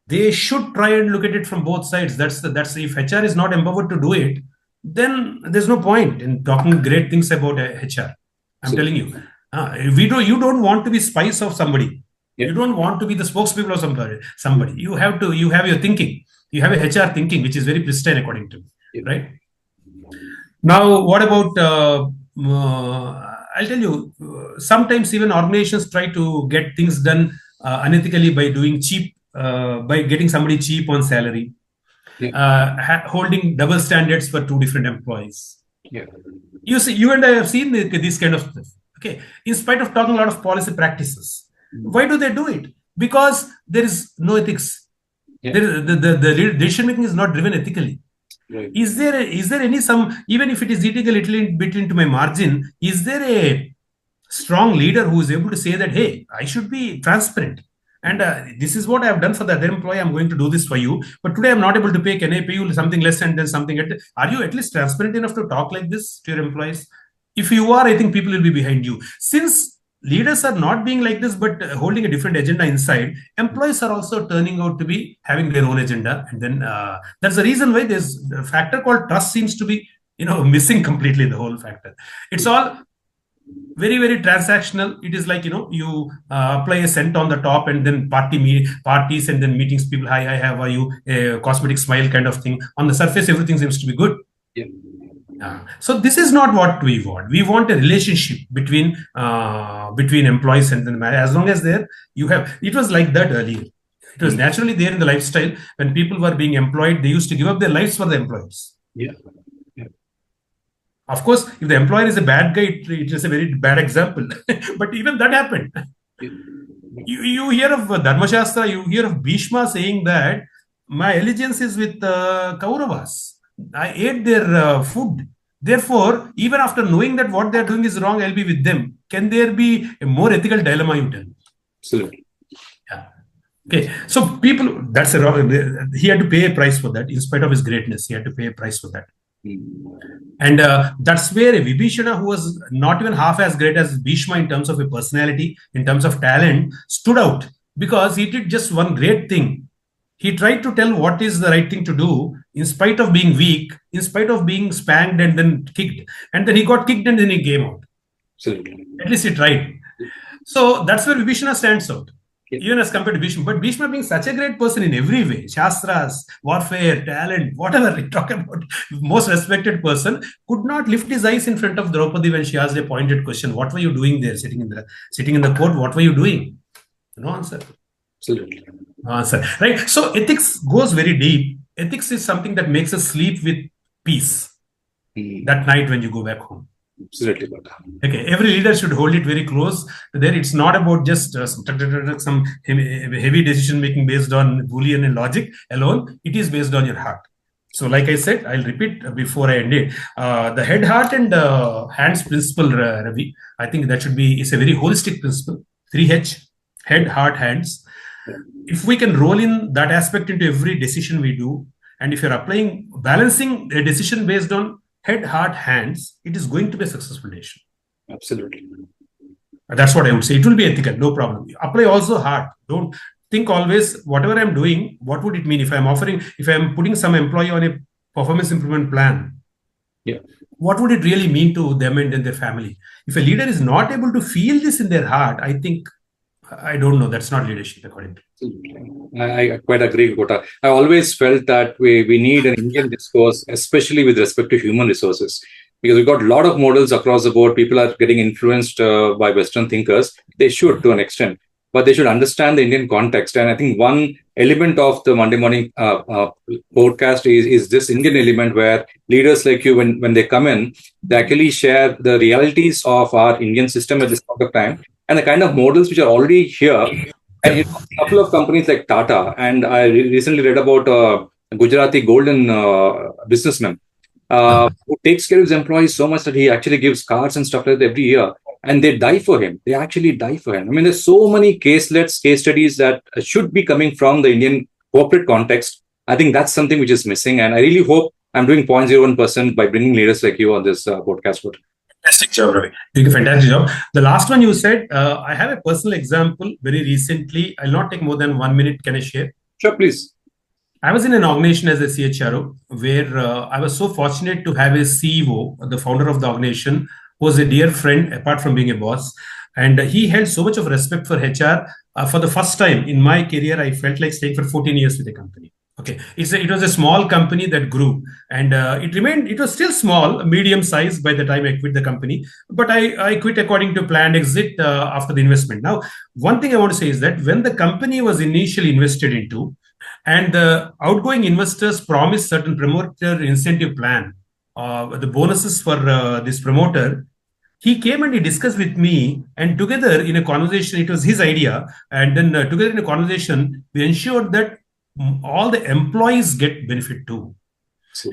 Speaker 2: They should try and look at it from both sides. That's if HR is not empowered to do it, then there's no point in talking great things about HR. I'm telling you, you don't want to be spies of somebody. Yeah. You don't want to be the spokespeople of somebody. You have your thinking. You have a HR thinking, which is very pristine according to me, right? Now, what about? I'll tell you. Sometimes even organizations try to get things done unethically by doing cheap. By getting somebody cheap on salary, holding double standards for two different employees. Yeah. You see, you and I have seen this kind of stuff. Okay, in spite of talking a lot of policy practices, why do they do it? Because there is no ethics. Yeah. The decision making is not driven ethically. Right. Is there any even if it is eating a little bit into my margin, is there a strong leader who is able to say that, hey, I should be transparent? And this is what I have done for the other employee. I'm going to do this for you. But today I'm not able to pay. Can I pay you something less and then something? Are you at least transparent enough to talk like this to your employees? If you are, I think people will be behind you. Since leaders are not being like this, but holding a different agenda inside, employees are also turning out to be having their own agenda. And then that's the reason why there's a factor called trust seems to be, missing completely, the whole factor. It's all very, very transactional. It is like, you apply a scent on the top and then parties and then meetings, people, hi, how are you? A cosmetic smile kind of thing. On the surface, everything seems to be good.
Speaker 1: Yeah.
Speaker 2: So this is not what we want. We want a relationship between employees and then as long as it was like that earlier. It was naturally there in the lifestyle. When people were being employed, they used to give up their lives for the employees.
Speaker 1: Yeah.
Speaker 2: Of course, if the employer is a bad guy, it is a very bad example. But even that happened. You hear of Dharmashastra, you hear of Bhishma saying that my allegiance is with Kauravas. I ate their food. Therefore, even after knowing that what they're doing is wrong, I'll be with them. Can there be a more ethical dilemma, you tell?
Speaker 1: Absolutely.
Speaker 2: Yeah. Okay. So people, that's a wrong. He had to pay a price for that. In spite of his greatness, he had to pay a price for that. And that's where a Vibhishana, who was not even half as great as Bhishma in terms of a personality, in terms of talent, stood out because he did just one great thing. He tried to tell what is the right thing to do in spite of being weak, in spite of being spanked and then kicked. And then he got kicked and then he came out.
Speaker 1: Absolutely.
Speaker 2: At least he tried. So that's where Vibhishana stands out. Even as compared to Bhishma. But Bhishma being such a great person in every way, Shastras, warfare, talent, whatever we talk about, most respected person, could not lift his eyes in front of Draupadi when she asked a pointed question. What were you doing there, sitting in the court? What were you doing? No answer.
Speaker 1: Absolutely.
Speaker 2: No answer. Right. So ethics goes very deep. Ethics is something that makes us sleep with peace that night when you go back home.
Speaker 1: Absolutely.
Speaker 2: Okay, every leader should hold it very close. There, it's not about just some heavy decision making based on Boolean and logic alone. It is based on your heart. So, like I said, I'll repeat before I end it. The head, heart, and hands principle, Ravi. I think that it's a very holistic principle. 3H, head, heart, hands. If we can roll in that aspect into every decision we do, and if you're balancing a decision based on head, heart, hands, it is going to be a successful decision.
Speaker 1: Absolutely.
Speaker 2: That's what I would say. It will be ethical, no problem. Apply also heart. Don't think always, whatever I'm doing, what would it mean if I'm putting some employee on a performance improvement plan?
Speaker 1: Yeah.
Speaker 2: What would it really mean to them and their family? If a leader is not able to feel this in their heart, I don't know. That's not leadership, according to me.
Speaker 1: I quite agree, Kota. I always felt that we need an Indian discourse, especially with respect to human resources, because we've got a lot of models across the board. People are getting influenced by Western thinkers. They should, to an extent, but they should understand the Indian context. And I think one element of the Monday morning podcast is this Indian element where leaders like you, when they come in, they actually share the realities of our Indian system at this point of time and the kind of models which are already here. And a couple of companies like Tata, and I recently read about a Gujarati golden businessman who takes care of his employees so much that he actually gives cars and stuff like that every year. And they die for him. They actually die for him. I mean, there's so many case studies that should be coming from the Indian corporate context. I think that's something which is missing. And I really hope I'm doing 0.01% by bringing leaders like you on this podcast.
Speaker 2: Fantastic job, Ravi. Doing a fantastic job. The last one you said, I have a personal example very recently. I'll not take more than 1 minute. Can I share?
Speaker 1: Sure, please.
Speaker 2: I was in an organization as a CHRO where I was so fortunate to have a CEO, the founder of the organization, who was a dear friend apart from being a boss. And he held so much of respect for HR. For the first time in my career, I felt like staying for 14 years with the company. Okay, it was a small company that grew, and it was still small, medium size by the time I quit the company. But I quit according to planned exit after the investment. Now, one thing I want to say is that when the company was initially invested into, and the outgoing investors promised certain promoter incentive plan, the bonuses for this promoter, he came and he discussed with me, and together in a conversation, it was his idea, and then together in a conversation, we ensured that all the employees get benefit too.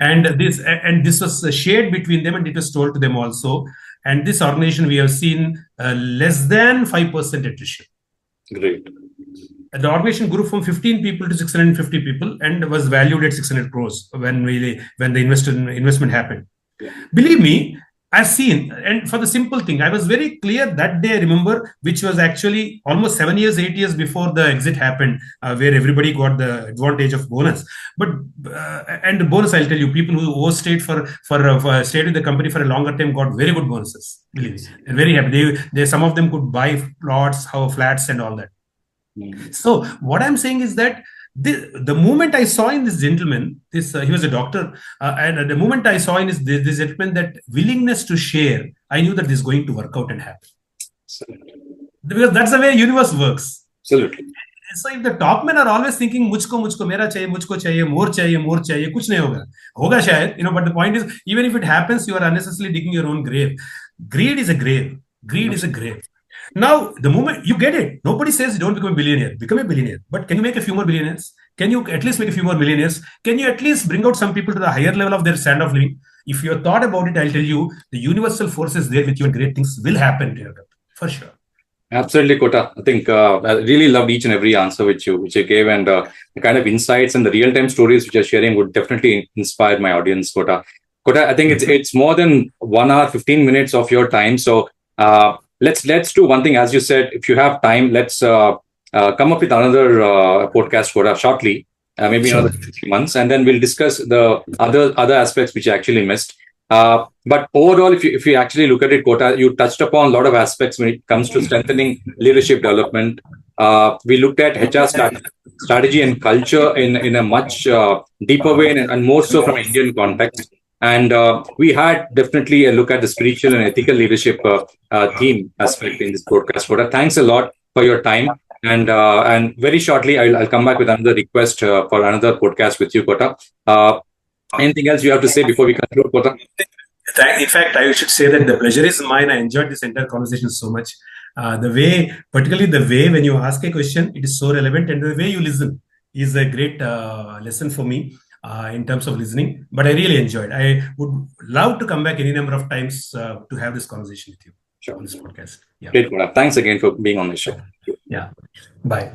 Speaker 2: And this was shared between them, and it was told to them also. And this organization, we have seen less than 5% attrition.
Speaker 1: Great.
Speaker 2: The organization grew from 15 people to 650 people and was valued at 600 crores when the investment happened. Yeah. Believe me, I've seen, and for the simple thing, I was very clear that day. I remember, which was actually almost 7 years, 8 years before the exit happened, where everybody got the advantage of bonus. But and the bonus, I'll tell you, people who overstayed for stayed with the company for a longer time got very good bonuses. Believe me, and very happy. They some of them could buy plots, flats, and all that. So what I'm saying is that the moment I saw in this gentleman, he was a doctor, and the moment I saw in this gentleman that willingness to share, I knew that this is going to work out and happen.
Speaker 1: Absolutely.
Speaker 2: Because that's the way universe works.
Speaker 1: Absolutely.
Speaker 2: So if the top men are always thinking, मुझको मेरा चाहिए, मुझको चाहिए, more चाहिए, कुछ नहीं होगा शायद, but the point is, even if it happens, you are unnecessarily digging your own grave. Greed is a grave. Greed is a grave. Now, the moment you get it, nobody says don't become a billionaire. Become a billionaire. But can you make a few more billionaires? Can you at least make a few more millionaires? Can you at least bring out some people to the higher level of their standard of living? If you have thought about it, I'll tell you, the universal force is there with you and great things will happen to your company, for sure.
Speaker 1: Absolutely, Kota. I think I really loved each and every answer which you gave, and the kind of insights and the real-time stories which you're sharing would definitely inspire my audience, Kota. Kota, I think it's more than 1 hour, 15 minutes of your time. So let's do one thing. As you said, if you have time, let's come up with another podcast, Kota, shortly, maybe
Speaker 2: Sure.
Speaker 1: another 3 months, and then we'll discuss the other aspects which you actually missed. But overall, if you actually look at it, Kota, you touched upon a lot of aspects when it comes to strengthening leadership development. We looked at HR strategy and culture in a much deeper way, and more so from Indian context. And we had definitely a look at the spiritual and ethical leadership theme aspect in this podcast. Kota, thanks a lot for your time. And very shortly, I'll come back with another request for another podcast with you, Kota. Anything else you have to say before we conclude, Kota?
Speaker 2: In fact, I should say that the pleasure is mine. I enjoyed this entire conversation so much. Particularly the way when you ask a question, it is so relevant, and the way you listen is a great lesson for me in terms of listening. But I really enjoyed. I would love to come back any number of times to have this conversation with you on this podcast. Yeah.
Speaker 1: Great, Kota. Thanks again for being on the show.
Speaker 2: Yeah. Bye.